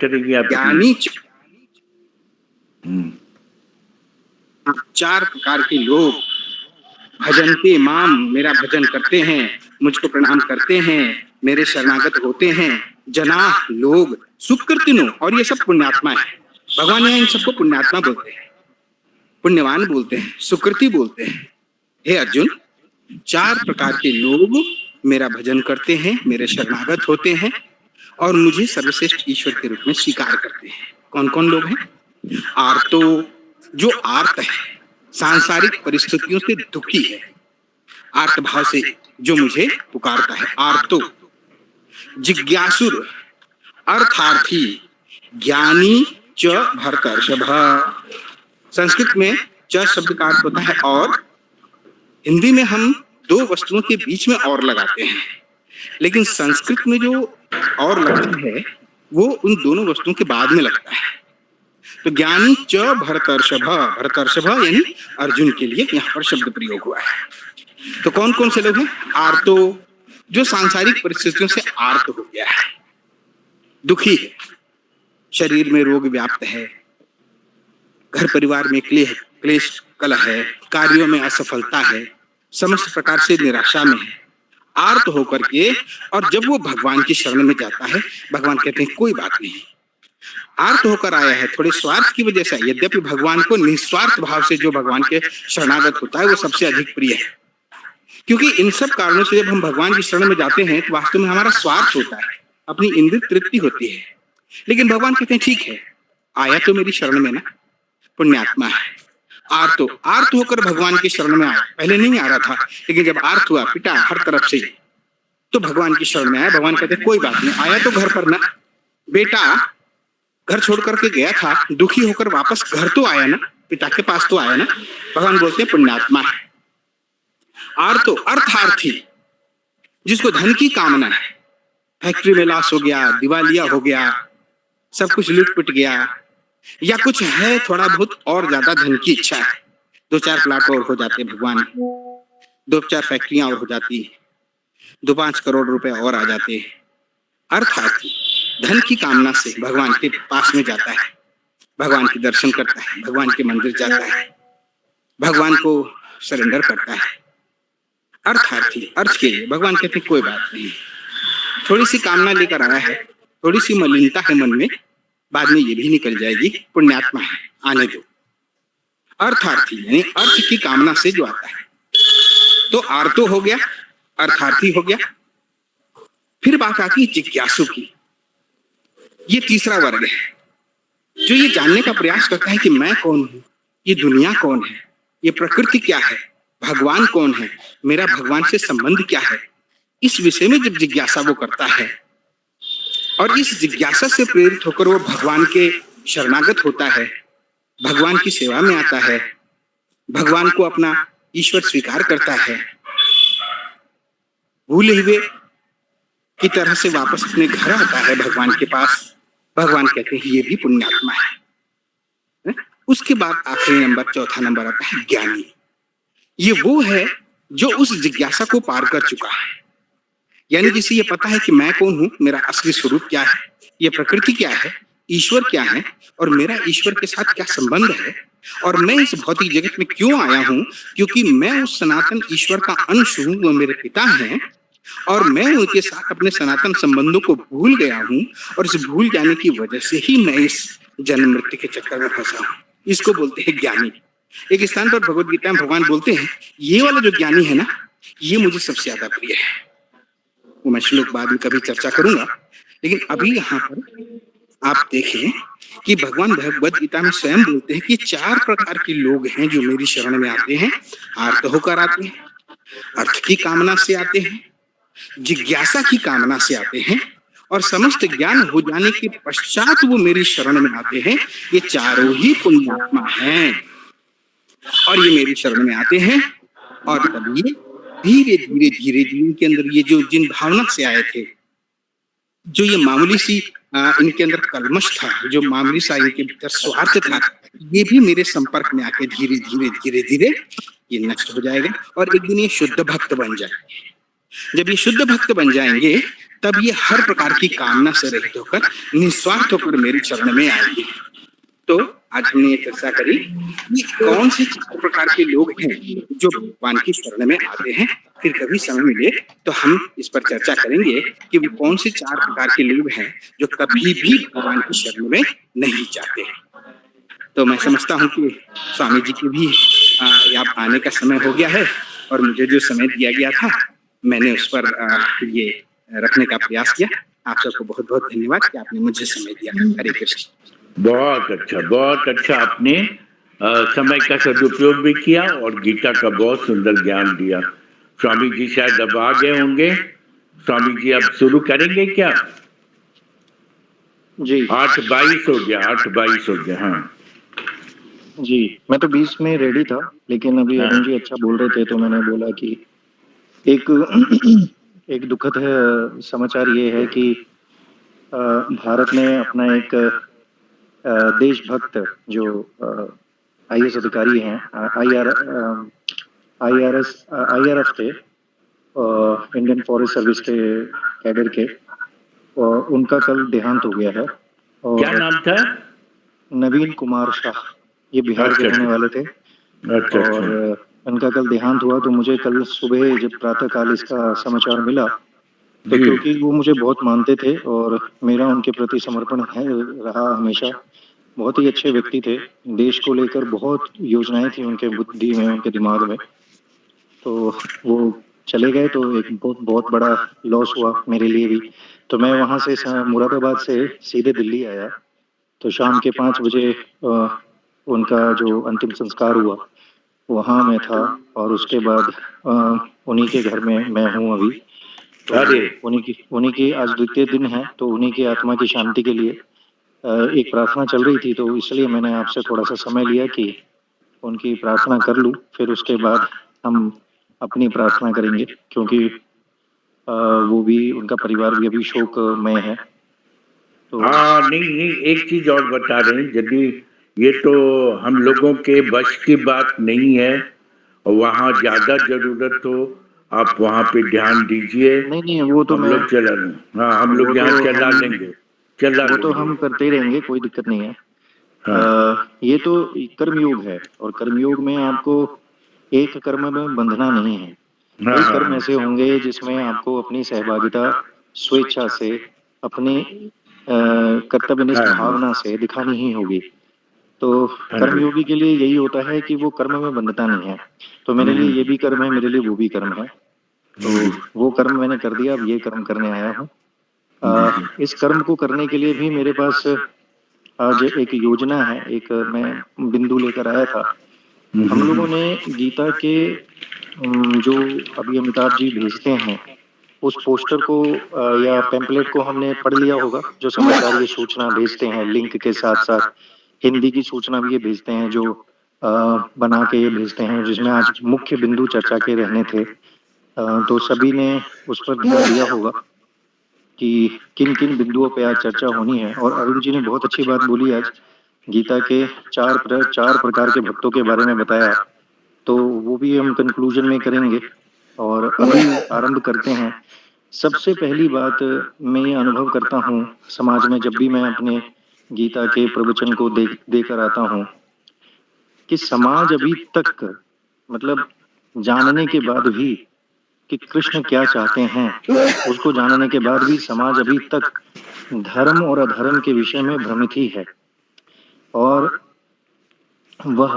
करेगी आपकी। ज्ञानी चार प्रकार के लोग भजनते माम, मेरा भजन करते हैं, मुझको प्रणाम करते हैं, मेरे शरणागत होते हैं। जना लोग सुकृतिनो, और ये सब पुण्यात्मा है। भगवान यहाँ इन सबको पुण्यात्मा बोलते हैं, पुण्यवान बोलते हैं, सुकृति बोलते हैं। हे अर्जुन, चार प्रकार के लोग मेरा भजन करते हैं, मेरे शरणागत होते हैं और मुझे सर्वश्रेष्ठ ईश्वर के रूप में स्वीकार करते हैं। कौन कौन लोग हैं? आर्तो, जो आर्त है, सांसारिक परिस्थितियों से दुखी है, आर्त भाव से जो मुझे पुकारता है, आर्तो। जिज्ञासुर, अर्थार्थी, ज्ञानी च भरतर्षभ। संस्कृत में च शब्द का अर्थ होता है और, हिंदी में हम दो वस्तुओं के बीच में और लगाते हैं, लेकिन संस्कृत में जो और लगता है वो उन दोनों वस्तुओं के बाद में लगता है। तो ज्ञानी च भरतर्षभ, भरतर्षभ यानी अर्जुन के लिए यहाँ पर शब्द प्रयोग हुआ है। तो कौन कौन से लोग हैं? आर्तो, जो सांसारिक परिस्थितियों से आर्त हो गया है, दुखी है, शरीर में रोग व्याप्त है, घर परिवार में क्लेश कलह है, कार्यों में असफलता है, समस्त प्रकार से निराशा में है, आर्त होकर के। और जब वो भगवान की शरण में जाता है, भगवान कहते हैं कोई बात नहीं, आर्त होकर आया है, थोड़े स्वार्थ की वजह से, यद्यपि भगवान को निस्वार्थ भाव से जो भगवान के शरणागत होता है वो सबसे अधिक प्रिय है। क्योंकि इन सब कारणों से जब हम भगवान की शरण में जाते हैं तो वास्तव में हमारा स्वार्थ होता है, अपनी इंद्रिय तृप्ति होती है। लेकिन भगवान कहते हैं ठीक है, आया तो मेरी शरण में ना, पुण्यात्मा है। आर्तो, आर्त होकर भगवान की शरण में आया, पहले नहीं आ रहा था, लेकिन जब आर्त हुआ, पिटा हर तरफ से, तो भगवान की शरण में आया। भगवान कहते कोई बात नहीं, आया तो घर पर ना, बेटा घर छोड़ करके गया था, दुखी होकर वापस घर तो आया ना, पिता के पास तो आया ना। भगवान बोलते हैं पुण्यात्मा है। आर्तो, अर्थार्थी, जिसको धन की कामना है, फैक्ट्री में लॉस हो गया, दिवालिया हो गया, सब कुछ लूट पिट गया, या कुछ है थोड़ा बहुत और ज्यादा धन की इच्छा है, 2-4 प्लाट और हो जाते भगवान, 2-4 फैक्ट्रियां और हो जाती, 2-5 करोड़ रुपए और आ जाते। अर्थार्थी धन की कामना से भगवान के पास में जाता है, भगवान के दर्शन करता है, भगवान के मंदिर जाता है, भगवान को सरेंडर करता है। अर्थार्थी, अर्थ के लिए। भगवान कहते कोई बात नहीं, थोड़ी सी कामना लेकर आया है, थोड़ी सी मलिनता है मन में, बाद में ये भी निकल जाएगी, पुण्यात्मा है, आने दो। अर्थार्थी यानी अर्थ की कामना से जो आता है। तो आर्तो हो गया, अर्थार्थी हो गया। फिर बात आती है जिज्ञासु की। ये तीसरा वर्ग है, जो ये जानने का प्रयास करता है कि मैं कौन हूं, ये दुनिया कौन है, ये प्रकृति क्या है, भगवान कौन है, मेरा भगवान से संबंध क्या है। इस विषय में जब जिज्ञासा वो करता है और इस जिज्ञासा से प्रेरित होकर वो भगवान के शरणागत होता है, भगवान की सेवा में आता है, भगवान को अपना ईश्वर स्वीकार करता है, भूले हुए की तरह से वापस अपने घर आता है भगवान के पास, भगवान कहते हैं ये भी पुण्यात्मा है। उसके बाद आखिरी नंबर, चौथा नंबर आता है ज्ञानी। ये वो है जो उस जिज्ञासा को पार कर चुका है, यानी जिसे ये पता है कि मैं कौन हूं, मेरा असली स्वरूप क्या है, ये प्रकृति क्या है, ईश्वर क्या है, और मेरा ईश्वर के साथ क्या संबंध है, और मैं इस भौतिक जगत में क्यों आया हूं, क्योंकि मैं उस सनातन ईश्वर का अंश हूं, वो मेरे पिता हैं, और मैं उनके साथ अपने सनातन संबंधों को भूल गया हूं, और इस भूल जाने की वजह से ही मैं इस जन्म मृत्यु के चक्कर में फंसा हूं। इसको बोलते हैं ज्ञानी। एक स्थान पर भगवद गीता में भगवान बोलते हैं ये वाला जो ज्ञानी है ना, ये मुझे सबसे ज्यादा प्रिय है। वो मैं श्लोक बाद में कभी चर्चा करूंगा, लेकिन अभी यहाँ पर आप देखें कि भगवान भगवद गीता में स्वयं बोलते हैं कि 4 प्रकार के लोग हैं जो मेरी शरण में आते हैं। आर्त होकर आते हैं, अर्थ की कामना से आते हैं, जिज्ञासा की कामना से आते हैं, और समस्त ज्ञान हो जाने के पश्चात वो मेरी शरण में आते हैं। ये चारों ही पुण्यात्मा हैं, और ये मेरी शरण में आते हैं, और तब ये धीरे धीरे धीरे धीरे इनके अंदर ये जो जिन भावना से आए थे, जो ये मामूली सी इनके अंदर कलमश था, जो मामूली सा इनके भीतर स्वार्थ था, ये भी मेरे संपर्क में आके धीरे धीरे धीरे धीरे ये नष्ट हो जाएगा, और एक दिन ये शुद्ध भक्त बन जाएंगे। जब ये शुद्ध भक्त बन जाएंगे तब ये हर प्रकार की कामना से रहित होकर निस्वार्थ होकर मेरी शरण में आएंगे। तो आज हमने ये चर्चा करी कि कौन से 4 प्रकार के लोग हैं जो भगवान की शरण में आते हैं। फिर कभी समय मिले तो हम इस पर चर्चा करेंगे कि वो कौन से 4 प्रकार के लोग हैं जो कभी भी भगवान की शरण में नहीं जाते। तो मैं समझता हूँ कि स्वामी जी के भी यहाँ आने का समय हो गया है और मुझे जो समय दिया गया था मैंने उस पर ये रखने का प्रयास किया। आप सबको बहुत-बहुत धन्यवाद कि आपने मुझे समय दिया। हरे कृष्ण। बहुत अच्छा आपने समय का सदुपयोग भी किया और गीता का बहुत सुंदर ज्ञान दिया। स्वामी जी शायद अब आ गए होंगे। स्वामी जी अब शुरू करेंगे क्या? जी 8:22 हो गया, 8:22 हो गया। हाँ जी, मैं तो 20 में रेडी था, लेकिन अभी अरुण जी अच्छा बोल रहे थे तो मैंने बोला कि एक एक दुखद समाचार ये है कि भारत ने अपना एक देशभक्त जो आईएएस अधिकारी हैं, आईआरएफ थे, इंडियन फॉरेस्ट सर्विस के कैडर के, और उनका कल देहांत हो गया है। और क्या नाम था? नवीन कुमार शाह, ये बिहार के रहने वाले थे। और उनका कल देहांत हुआ तो मुझे कल सुबह जब प्रातःकाल इसका समाचार मिला तो क्योंकि वो मुझे बहुत मानते थे और मेरा उनके प्रति समर्पण है रहा हमेशा। बहुत ही अच्छे व्यक्ति थे, देश को लेकर बहुत योजनाएं थी उनके बुद्धि में, उनके दिमाग में। तो वो चले गए तो एक बहुत बड़ा लॉस हुआ मेरे लिए भी। तो मैं वहां से मुरादाबाद से सीधे दिल्ली आया। तो शाम के 5 बजे उनका जो अंतिम संस्कार हुआ वहां मैं था, और उसके बाद उन्हीं के घर में मैं हूँ अभी। तो उन्हीं की आज द्वितीय दिन है, तो उन्हीं की आत्मा की शांति के लिए एक प्रार्थना चल रही थी, तो इसलिए मैंने आपसे थोड़ा सा समय लिया कि उनकी प्रार्थना कर लूं, फिर उसके बाद हम अपनी प्रार्थना करेंगे, क्योंकि वो भी, उनका परिवार भी अभी शोकमय है। तो नहीं, एक चीज और बता रहे हैं, यदि ये तो हम लोगों के बस की बात नहीं है और वहाँ ज्यादा जरूरत हो आप वहाँ पे ध्यान दीजिए। नहीं, वो तो हम मैं, लोग चला लें। हाँ, हम लोग यहाँ चला लेंगे। वो तो हम करते ही रहेंगे, कोई दिक्कत नहीं है। ये तो कर्मयोग है, और कर्मयोग में आपको एक कर्म में बंधना नहीं है। कई कर्म ऐसे होंगे जिसमें आपको अपनी सहभागिता स्वेच्छा से, अपनी कर्तव्यनिष्ठ भावना से दिखानी ही होगी। तो कर्मयोगी के लिए यही होता है कि वो कर्म में बंधता नहीं है। तो मेरे लिए ये भी कर्म है, मेरे लिए वो भी कर्म है। तो वो कर्म मैंने कर दिया, अब ये कर्म करने आया हूँ। इस कर्म को करने के लिए भी मेरे पास आज एक योजना है, एक मैं बिंदु लेकर आया था। हम लोगों ने गीता के जो अभी अमिताभ जी भेजते हैं उस पोस्टर को या पेम्पलेट को हमने पढ़ लिया होगा, जो समाचार ये सूचना भेजते हैं लिंक के साथ साथ हिंदी की सूचना भी ये भेजते हैं, जो बना के ये भेजते हैं, जिसमें आज मुख्य बिंदु चर्चा के रहने थे। तो सभी ने उस पर ध्यान दिया होगा कि किन किन बिंदुओं पे आज चर्चा होनी है। और अरुण जी ने बहुत अच्छी बात बोली आज, गीता के चार प्रकार के भक्तों के बारे में बताया, तो वो भी हम कंक्लूजन में करेंगे। और अभी आरंभ करते हैं। सबसे पहली बात मैं ये अनुभव करता हूँ समाज में, जब भी मैं अपने गीता के प्रवचन को देकर आता हूँ, कि समाज अभी तक, मतलब जानने के बाद भी कि कृष्ण क्या चाहते हैं, उसको जानने के बाद भी समाज अभी तक धर्म और अधर्म के विषय में भ्रमित ही है। और वह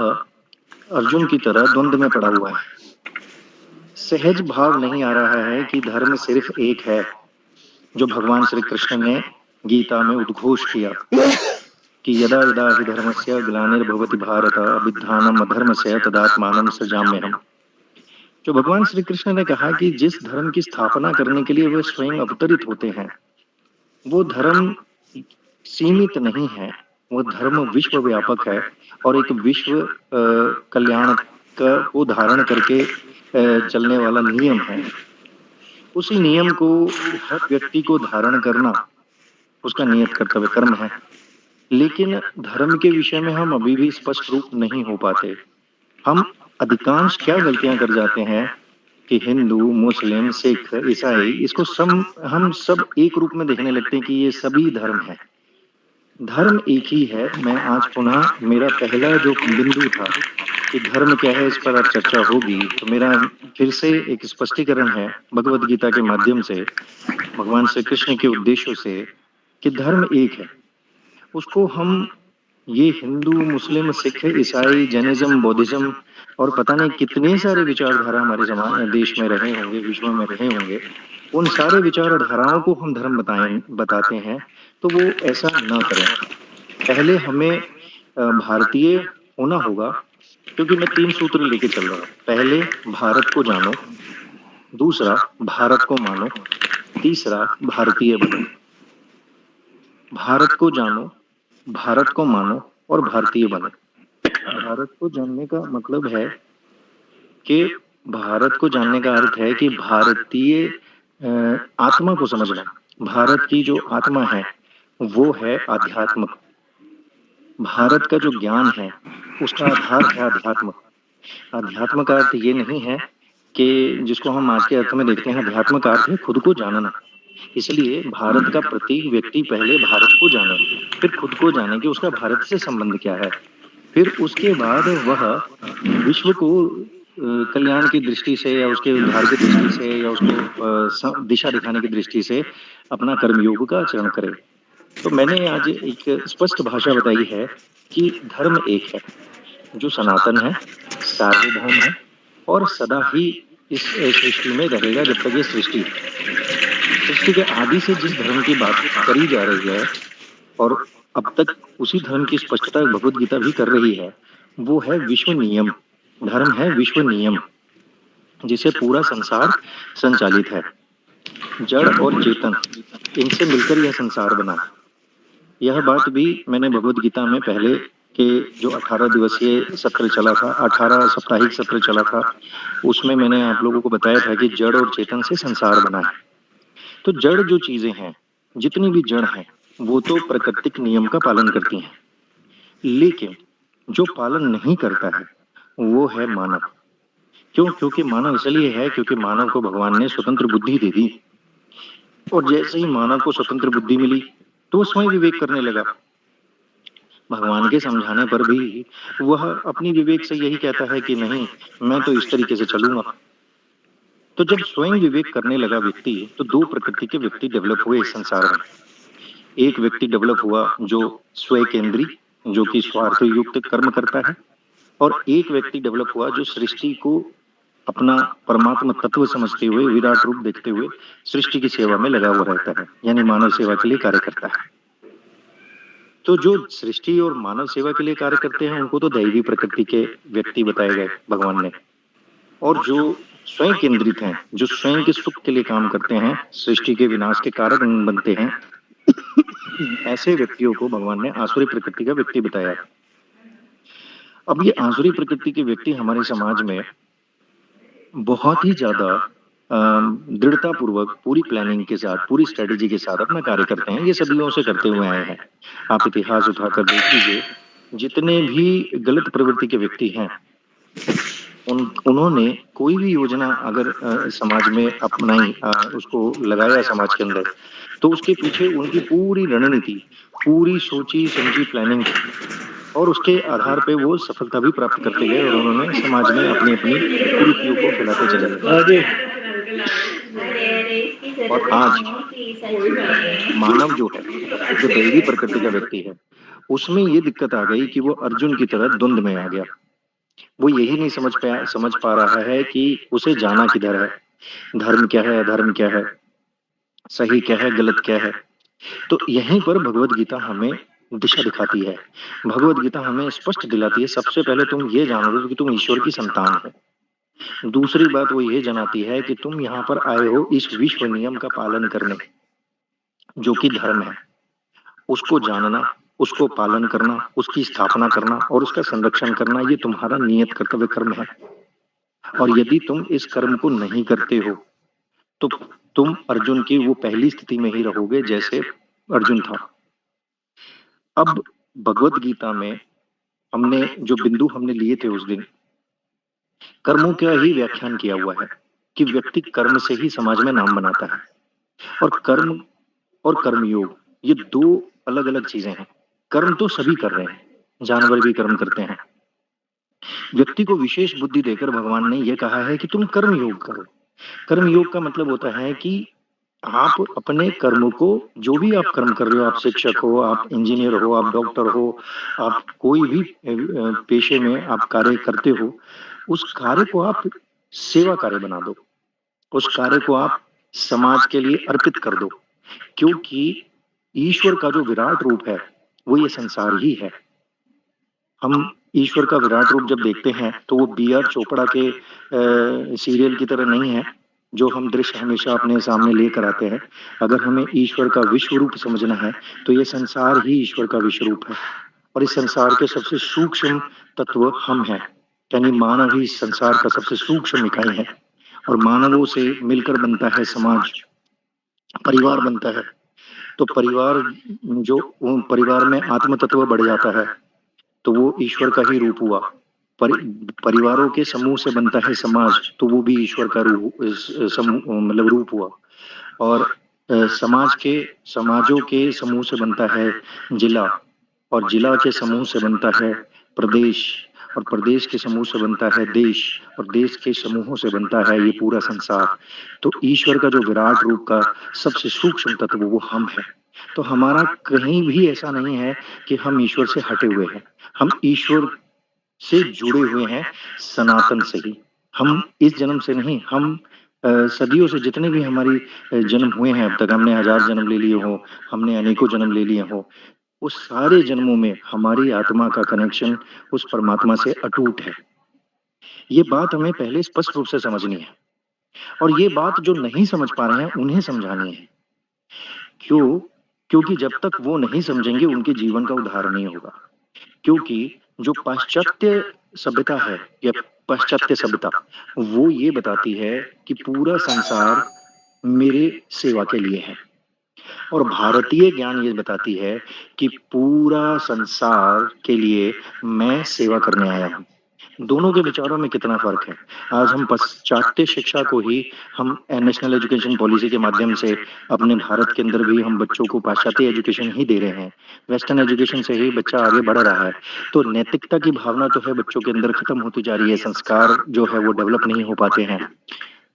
अर्जुन की तरह द्वंद्व में पड़ा हुआ है। सहज भाव नहीं आ रहा है कि धर्म सिर्फ एक है, जो भगवान श्री कृष्ण ने गीता में उद्घोष किया कि यदा यदा हि धर्मस्य ग्लानिर्भवति भारत अभ्युत्थानम् अधर्मस्य तदात्मानं सृजाम्यहम्। जो भगवान श्री कृष्ण ने कहा कि जिस धर्म की स्थापना करने के लिए वे स्वयं अवतरित होते हैं, वो धर्म सीमित नहीं है, वो धर्म विश्व व्यापक है, और एक विश्व कल्याण को धारण करके चलने वाला नियम है। उसी नियम को हर व्यक्ति को धारण करना उसका नियत कर्तव्य कर्म है। लेकिन धर्म के विषय में हम अभी भी स्पष्ट रूप नहीं हो पाते। हम अधिकांश क्या गलतियां कर जाते हैं कि हिंदू, मुस्लिम, सिख, ईसाई, इसको हम सब एक रूप में देखने लगते हैं कि ये सभी धर्म है। धर्म एक ही है। मैं आज पुनः, मेरा पहला जो बिंदु था कि धर्म क्या है, इस पर आज चर्चा होगी, तो मेरा फिर से एक स्पष्टीकरण है भगवत गीता के माध्यम से, भगवान श्री कृष्ण के उद्देश्यों से, कि धर्म एक है। उसको हम, ये हिंदू, मुस्लिम, सिख, ईसाई, जैनिज्म, बौद्धिज्म और पता नहीं कितने सारे विचारधारा हमारे समाज देश में रहे होंगे, विश्व में रहे होंगे, उन सारे विचारधाराओं को हम धर्म बताते हैं, तो वो ऐसा ना करें। पहले हमें भारतीय होना होगा, क्योंकि मैं 3 सूत्र लेके चल रहा हूँ। पहले भारत को जानो, दूसरा भारत को मानो, तीसरा भारतीय बनो। भारत को जानो, भारत को मानो और भारतीय बनो। भारत को जानने का मतलब है कि भारत को जानने का अर्थ है कि भारतीय आत्मा को समझना। भारत की जो आत्मा है वो है आध्यात्म। भारत का जो ज्ञान है उसका आधार है अध्यात्म। अध्यात्म का अर्थ ये नहीं है कि जिसको हम आज के अर्थ में देखते हैं, अध्यात्म का अर्थ है खुद को जानना। इसलिए भारत का प्रत्येक व्यक्ति पहले भारत को जाने, फिर खुद को जाने कि उसका भारत से संबंध क्या है, फिर उसके बाद वह विश्व को कल्याण की दृष्टि से या उसके उद्धार की दृष्टि से या उसको दिशा दिखाने की दृष्टि से अपना कर्मयोग का आचरण करे। तो मैंने आज एक स्पष्ट भाषा बताई है कि धर्म एक है, जो सनातन है, सार्वभौम है और सदा ही इस सृष्टि में रहेगा जब तक ये सृष्टि है। सृष्टि के आदि से जिस धर्म की बात करी जा रही है और अब तक उसी धर्म की स्पष्टता भगवत गीता भी कर रही है, वो है विश्व नियम। धर्म है विश्व नियम, जिसे पूरा संसार संचालित है। जड़ और चेतन, इनसे मिलकर यह संसार बना है। यह बात भी मैंने भगवत गीता में पहले के जो 18 दिवसीय सत्र चला था, 18 साप्ताहिक सत्र चला था, उसमें मैंने आप लोगों को बताया था कि जड़ और चेतन से संसार बना है। तो जड़ जो चीजें हैं, जितनी भी जड़ हैं, वो तो प्राकृतिक नियम का पालन करती हैं, लेकिन जो पालन नहीं करता है वो है मानव। क्यों? क्योंकि मानव इसलिए है क्योंकि मानव को भगवान ने स्वतंत्र बुद्धि दे दी, और जैसे ही मानव को स्वतंत्र बुद्धि मिली तो वो स्वयं विवेक करने लगा। भगवान के समझाने पर भी वह अपनी विवेक से यही कहता है कि नहीं, मैं तो इस तरीके से चलूंगा। तो जब स्वयं विवेक करने लगा व्यक्ति, तो 2 प्रकृति के व्यक्ति डेवलप हुए इस संसार में। एक व्यक्ति डेवलप हुआ जो स्वयं केंद्री, जो कि स्वार्थ युक्त कर्म करता है, और एक व्यक्ति डेवलप हुआ जो सृष्टि को अपना परमात्मा तत्व समझते हुए, विराट रूप देखते हुए सृष्टि की सेवा में लगा हुआ रहता है, यानी मानव सेवा के लिए कार्य करता है। तो जो सृष्टि और मानव सेवा के लिए कार्य करते हैं उनको तो दैवी प्रकृति के व्यक्ति बताए गए भगवान ने, और जो स्वयं केंद्रित हैं, जो स्वयं के सुख के लिए काम करते हैं, सृष्टि के विनाश के कारण बनते हैं, ऐसे व्यक्तियों को भगवान ने आसुरी प्रकृति का व्यक्ति बताया। अब ये आसुरी प्रकृति के व्यक्ति हमारे समाज में बहुत ही ज्यादा दृढ़ता पूर्वक पूरी प्लानिंग के साथ, पूरी स्ट्रेटेजी के साथ अपना कार्य करते हैं। ये सदियों से करते हुए आए हैं। आप इतिहास उठाकर देख लीजिए, जितने भी गलत प्रवृत्ति के व्यक्ति हैं, उन्होंने कोई भी योजना अगर समाज में अपनाई, उसको लगाया समाज के अंदर, तो उसके पीछे उनकी पूरी रणनीति, पूरी सोची समझी प्लानिंग, और उसके आधार पे वो सफलता भी प्राप्त करते गए और उन्होंने समाज में अपनी अपनी कुरीतियों को फैलाते चले गए। और आज मानव जो है, जो दैवी प्रकृति का व्यक्ति है, उसमें ये दिक्कत आ गई कि वो अर्जुन की तरह द्वंद में आ गया। वो यही नहीं समझ पा रहा है कि उसे जाना किधर है, धर्म क्या है, अधर्म क्या है, सही क्या है, गलत क्या है। तो यहीं पर भगवत गीता हमें दिशा दिखाती है। भगवत गीता हमें स्पष्ट दिलाती है, सबसे पहले तुम ये जान लो कि तुम ईश्वर की संतान हो। दूसरी बात वो ये जनाती है कि तुम यहाँ पर आए हो इस विश्व नियम का पालन करने, जो कि धर्म है। उसको जानना, उसको पालन करना, उसकी स्थापना करना और उसका संरक्षण करना, ये तुम्हारा नियत कर्तव्य कर्म है। और यदि तुम इस कर्म को नहीं करते हो तो तुम अर्जुन की वो पहली स्थिति में ही रहोगे जैसे अर्जुन था। अब भगवत गीता में हमने जो बिंदु हमने लिए थे उस दिन, कर्मों का ही व्याख्यान किया हुआ है। कि व्यक्ति कर्म से ही समाज में नाम बनाता है। और कर्म और कर्मयोग ये दो अलग अलग चीजें हैं। कर्म तो सभी कर रहे हैं, जानवर भी कर्म करते हैं। व्यक्ति को विशेष बुद्धि देकर भगवान ने यह कहा है कि तुम कर्म योग करो। कर्म योग का मतलब होता है कि आप अपने कर्म को, जो भी आप कर्म कर रहे हो, आप शिक्षक हो, आप इंजीनियर हो, आप डॉक्टर हो, आप कोई भी पेशे में आप कार्य करते हो, उस कार्य को आप सेवा कार्य बना दो, उस कार्य को आप समाज के लिए अर्पित कर दो, क्योंकि ईश्वर का जो विराट रूप है वो ये संसार ही है। हम ईश्वर का विराट रूप जब देखते हैं तो वो बी आर चोपड़ा के सीरियल की तरह नहीं है, जो हम दृश्य हमेशा अपने सामने लेकर आते हैं। अगर हमें ईश्वर का विश्व रूप समझना है तो ये संसार ही ईश्वर का विश्व रूप है, और इस संसार के सबसे सूक्ष्म तत्व हम हैं, यानी मानव ही इस संसार का सबसे सूक्ष्म इकाई है। और मानवों से मिलकर बनता है समाज, परिवार बनता है। तो परिवार, जो परिवार में आत्म तत्व बढ़ जाता है तो वो ईश्वर का ही रूप हुआ। परिवारों के समूह से बनता है समाज, तो वो भी ईश्वर का रूप, समूह मतलब रूप हुआ। और समाजों के समूह से बनता है जिला, और जिला के समूह से बनता है प्रदेश, और प्रदेश के समूह से बनता है देश, और देश के समूहों से बनता है ये पूरा संसार। तो ईश्वर का जो विराट रूप का सबसे सूक्ष्म तत्व वो हम है। तो हमारा कहीं भी ऐसा नहीं है कि हम ईश्वर से हटे हुए हैं, हम ईश्वर से जुड़े हुए हैं सनातन से ही। हम इस जन्म से नहीं, हम सदियों से जितने भी हमारी जन्म हुए हैं, अब तक हमने 1000 जन्म ले लिए हो, हमने अनेकों जन्म ले लिए हो, उस सारे जन्मों में हमारी आत्मा का कनेक्शन उस परमात्मा से अटूट है। ये बात हमें पहले स्पष्ट रूप से समझनी है, और ये बात जो नहीं समझ पा रहे हैं उन्हें समझानी है। क्यों? क्योंकि जब तक वो नहीं समझेंगे उनके जीवन का उद्धार नहीं होगा। क्योंकि जो पाश्चात्य सभ्यता है या पाश्चात्य सभ्यता, वो ये बताती है कि पूरा संसार मेरे सेवा के लिए है, और भारतीय ज्ञान ये बताती है कि पूरा संसार के लिए मैं सेवा करने आया हूँ। दोनों के विचारों में कितना फर्क है। आज हम पाश्चात्य शिक्षा को ही हम नेशनल एजुकेशन पॉलिसी के माध्यम से अपने भारत के अंदर भी हम बच्चों को पाश्चात्य एजुकेशन ही दे रहे हैं। वेस्टर्न एजुकेशन से ही बच्चा आगे बढ़ रहा है। तो नैतिकता की भावना तो है बच्चों के अंदर खत्म होती जा रही है, संस्कार जो है वो डेवलप नहीं हो पाते हैं।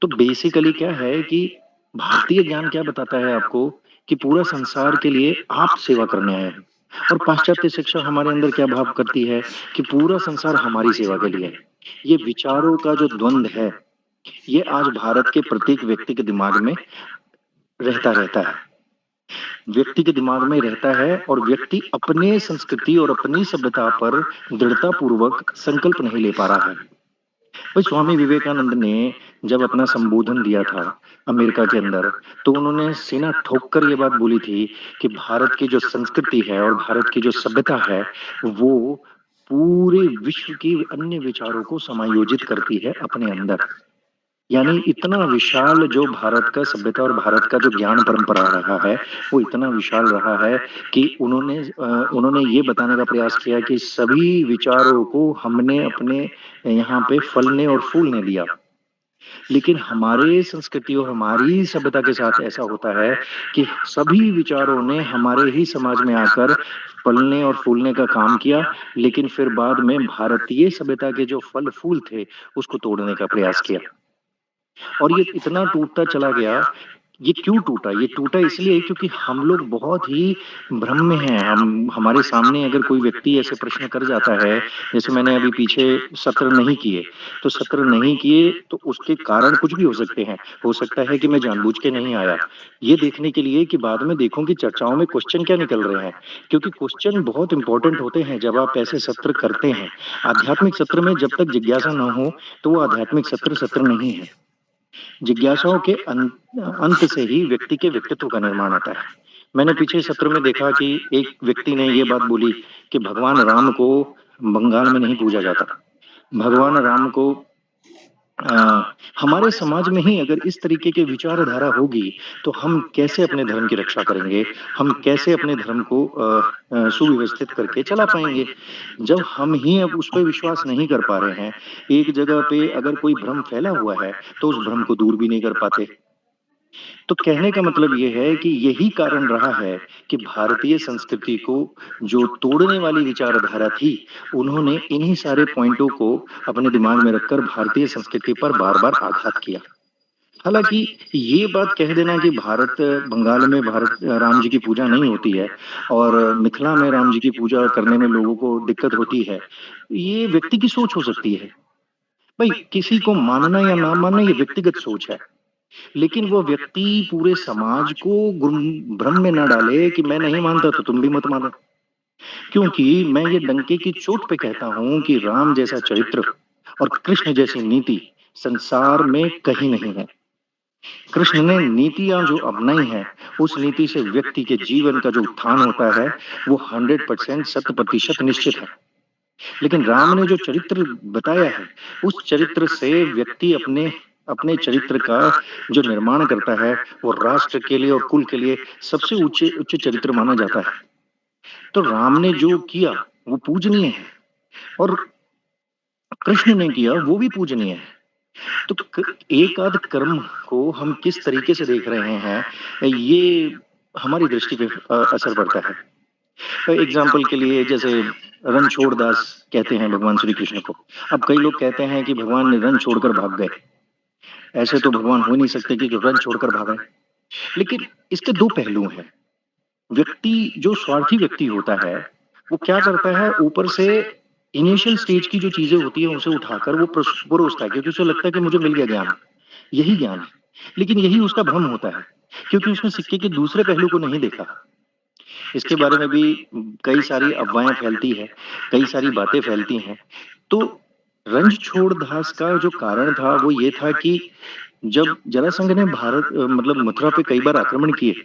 तो बेसिकली क्या है कि भारतीय ज्ञान क्या बताता है आपको कि पूरा संसार के लिए आप सेवा करने आए हैं, और पाश्चात्य शिक्षा हमारे अंदर क्या भाव करती है कि पूरा संसार हमारी सेवा के लिए है। ये विचारों का जो द्वंद्व है ये आज भारत के प्रत्येक व्यक्ति के दिमाग में रहता है, व्यक्ति के दिमाग में रहता है, और व्यक्ति अपने संस्कृति और अपनी सभ्यता पर दृढ़ता पूर्वक संकल्प नहीं ले पा रहा है। भाई स्वामी विवेकानंद ने जब अपना संबोधन दिया था अमेरिका के अंदर, तो उन्होंने सीना ठोक कर ये बात बोली थी कि भारत की जो संस्कृति है और भारत की जो सभ्यता है वो पूरे विश्व की अन्य विचारों को समायोजित करती है अपने अंदर। यानी इतना विशाल जो भारत का सभ्यता और भारत का जो ज्ञान परंपरा रहा है वो इतना विशाल रहा है कि उन्होंने ये बताने का प्रयास किया कि सभी विचारों को हमने अपने यहाँ पे फलने और फूलने दिया। लेकिन हमारे संस्कृति और हमारी सभ्यता के साथ ऐसा होता है कि सभी विचारों ने हमारे ही समाज में आकर फलने और फूलने का काम किया, लेकिन फिर बाद में भारतीय सभ्यता के जो फल फूल थे उसको तोड़ने का प्रयास किया। और ये इतना टूटता चला गया। ये क्यों टूटा? ये टूटा इसलिए क्योंकि हम लोग बहुत ही भ्रम में हैं। हमारे सामने अगर कोई व्यक्ति ऐसे प्रश्न कर जाता है, जैसे मैंने अभी पीछे सत्र नहीं किए, तो सत्र नहीं किए तो उसके कारण कुछ भी हो सकते हैं। हो सकता है कि मैं जानबूझ के नहीं आया, ये देखने के लिए कि बाद में देखूं कि चर्चाओं में क्वेश्चन क्या निकल रहे हैं, क्योंकि क्वेश्चन बहुत इंपॉर्टेंट होते हैं जब आप ऐसे सत्र करते हैं। आध्यात्मिक सत्र में जब तक जिज्ञासा न हो तो वो आध्यात्मिक सत्र नहीं है। जिज्ञासाओं के अंत से ही व्यक्ति के व्यक्तित्व का निर्माण आता है। मैंने पीछे सत्र में देखा कि एक व्यक्ति ने ये बात बोली कि भगवान राम को बंगाल में नहीं पूजा जाता, भगवान राम को हमारे समाज में ही अगर इस तरीके की विचारधारा होगी, तो हम कैसे अपने धर्म की रक्षा करेंगे? हम कैसे अपने धर्म को सुव्यवस्थित करके चला पाएँगे? जब हम ही अब उस पे विश्वास नहीं कर पा रहे हैं, एक जगह पे अगर कोई भ्रम फैला हुआ है, तो उस भ्रम को दूर भी नहीं कर पाते। तो कहने का मतलब ये है कि यही कारण रहा है कि भारतीय संस्कृति को जो तोड़ने वाली विचारधारा थी, उन्होंने इन्हीं सारे पॉइंटों को अपने दिमाग में रखकर भारतीय संस्कृति पर बार-बार आघात किया। हालाँकि ये बात कह देना कि बंगाल में राम जी की पूजा नहीं होती है और मिथिला में राम जी की पूजा करने में लोगों को दिक्कत होती है, ये व्यक्ति की सोच हो सकती है। भई किसी को मानना या ना मानना ये व्यक्तिगत सोच है। लेकिन वो व्यक्ति पूरे समाज को भ्रम में ना डाले कि मैं नहीं मानता तो तुम भी मत मानो। क्योंकि मैं ये डंके की चोट पे कहता हूँ कि राम जैसा चरित्र और कृष्ण जैसी नीति संसार में कहीं नहीं है। कृष्ण ने नीतियाँ जो अपनाई हैं, उस नीति से व्यक्ति के जीवन का जो उत्थान होता है, वो 100% शत प्रतिशत निश्चित है। लेकिन राम ने जो चरित्र बताया है, उस चरित्र से व्यक्ति अपने अपने चरित्र का जो निर्माण करता है, वो राष्ट्र के लिए और कुल के लिए सबसे उच्च चरित्र माना जाता है। तो राम ने जो किया, वो पूजनीय है और कृष्ण ने किया, वो भी पूजनीय है। तो एक आध कर्म को हम किस तरीके से देख रहे हैं, ये हमारी दृष्टि पे असर पड़ता है। एग्जाम्पल के लिए जैसे रणछोड़ दास कहते हैं भगवान श्री कृष्ण को। अब कई लोग कहते हैं कि भगवान ने रण छोड़कर भाग गए। ऐसे तो भगवान हो नहीं सकते कि जो रण छोड़कर भागे। लेकिन इसके दो पहलू हैं। व्यक्ति जो स्वार्थी व्यक्ति होता है, वो क्या करता है ऊपर से इनिशियल स्टेज की जो चीजें होती है उसे उठाकर वो परोसता है क्योंकि उसे लगता है कि मुझे मिल गया ज्ञान, यही ज्ञान है। लेकिन यही उसका भ्रम होता है क्योंकि उसने सिक्के के दूसरे पहलू को नहीं देखा। इसके बारे में भी कई सारी अफवाहें फैलती हैं, कई सारी बातें फैलती हैं। तो रंग दास का जो कारण था वो ये था कि जब जरासंध ने मतलब मथुरा पे कई बार आक्रमण किए,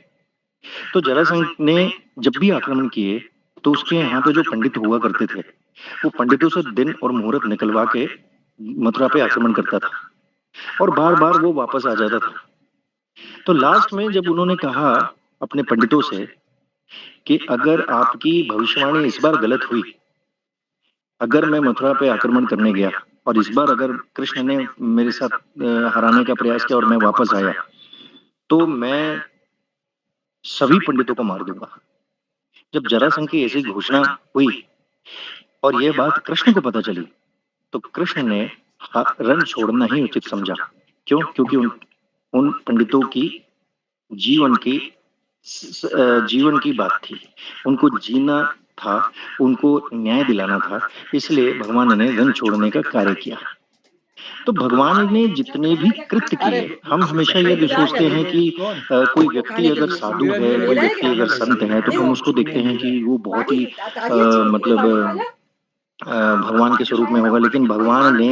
तो जरासंध ने जब भी आक्रमण किए, तो उसके यहाँ पे जो पंडित हुआ करते थे, वो पंडितों से दिन और मुहूर्त निकलवा के मथुरा पे आक्रमण करता था और बार-बार वो वापस आ जाता था। तो लास्ट में जब उन्होंने कहा अपने पंडितों से कि अगर आपकी भविष्यवाणी इस बार गलत हुई, अगर मैं मथुरा पे आक्रमण करने गया और इस बार अगर कृष्ण ने मेरे साथ हराने का प्रयास किया और मैं वापस आया, तो मैं सभी पंडितों को मार दूंगा। जब जरासंध की ऐसी घोषणा हुई और यह बात कृष्ण को पता चली, तो कृष्ण ने रण छोड़ना ही उचित समझा। क्यों? क्योंकि उन उन पंडितों की जीवन की जीवन की बात थी। उनको जीना था, उनको न्याय दिलाना था, इसलिए भगवान ने रण छोड़ने का कार्य किया। तो भगवान ने जितने भी कृत्य किए, हम हमेशा ये भी सोचते हैं कि कोई व्यक्ति अगर साधु है, कोई व्यक्ति अगर संत है, तो हम उसको देखते हैं कि वो बहुत ही मतलब भगवान के स्वरूप में होगा। लेकिन भगवान ने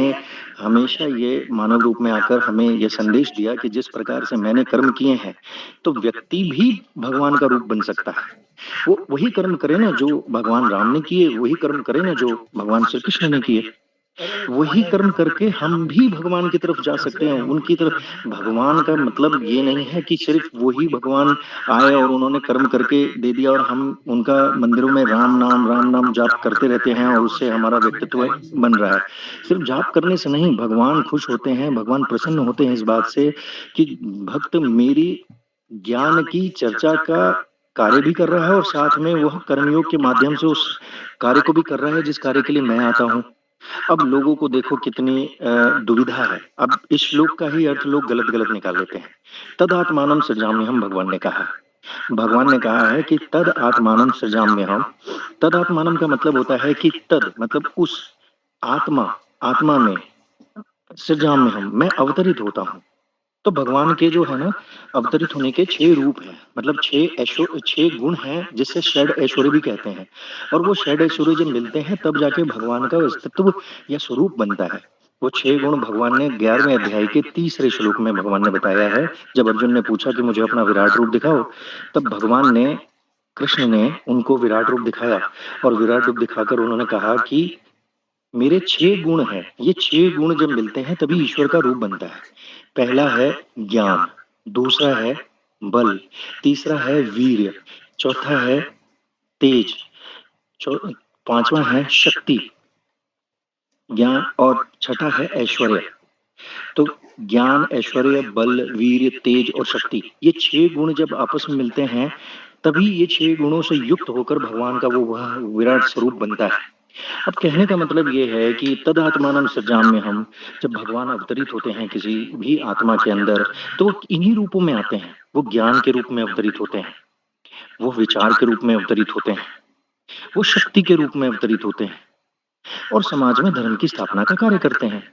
हमेशा ये मानव रूप में आकर हमें ये संदेश दिया कि जिस प्रकार से मैंने कर्म किए हैं, तो व्यक्ति भी भगवान का रूप बन सकता है। वो वही कर्म करे ना जो भगवान राम ने किए, वही कर्म करे ना जो भगवान श्री कृष्ण ने किए। वही कर्म करके हम भी भगवान की तरफ जा सकते हैं, उनकी तरफ। भगवान का मतलब ये नहीं है कि सिर्फ वही भगवान आए और उन्होंने कर्म करके दे दिया और हम उनका मंदिरों में राम नाम जाप करते रहते हैं और उससे हमारा व्यक्तित्व बन रहा है। सिर्फ जाप करने से नहीं, भगवान खुश होते हैं, भगवान प्रसन्न होते हैं इस बात से कि भक्त मेरी ज्ञान की चर्चा का कार्य भी कर रहा है और साथ में वह कर्मयोग के माध्यम से उस कार्य को भी कर रहा है जिस कार्य के लिए मैं आता हूँ। अब लोगों को देखो कितनी दुविधा है। अब इस श्लोक का ही अर्थ लोग गलत-गलत निकाल लेते हैं। तद आत्मानं सृजाम्यहम् भगवान ने कहा। भगवान ने कहा है कि तद आत्मानं सृजाम्यहम्। तद आत्मानं का मतलब होता है कि तद मतलब उस आत्मा, आत्मा में सृजाम्यहम् मैं अवतरित होता हूँ। तो भगवान के जो है ना अवतरित होने के 6 रूप हैं। मतलब 6 गुण हैं जिसे षड ऐश्वर्य भी कहते हैं। और वो षड ऐश्वर्य जब मिलते हैं तब जाके भगवान का अस्तित्व या स्वरूप बनता है। वो 6 गुण भगवान ने 11वें अध्याय के तीसरे श्लोक में भगवान ने बताया है। जब अर्जुन ने पूछा कि मुझे अपना विराट रूप दिखाओ, तब भगवान ने कृष्ण ने उनको विराट रूप दिखाया और विराट रूप दिखाकर उन्होंने कहा कि मेरे 6 गुण हैं, ये 6 गुण जब मिलते हैं तभी ईश्वर का रूप बनता है। पहला है ज्ञान, दूसरा है बल, तीसरा है वीर्य, चौथा है तेज, चौ 5वां है शक्ति, ज्ञान और छठा है ऐश्वर्य। तो ज्ञान, ऐश्वर्य, बल, वीर्य, तेज और शक्ति, ये 6 गुण जब आपस में मिलते हैं, तभी ये 6 गुणों से युक्त होकर भगवान का वह विराट स्वरूप बनता है। अब कहने का मतलब ये है कि तदात्मानं सृजाम्य हम, जब भगवान अवतरित होते हैं किसी भी आत्मा के अंदर, तो वो इन्हीं रूपों में आते हैं। वो ज्ञान के रूप में अवतरित होते हैं, वो विचार के रूप में अवतरित होते हैं, वो शक्ति के रूप में अवतरित होते हैं और समाज में धर्म की स्थापना का कार्य करते हैं।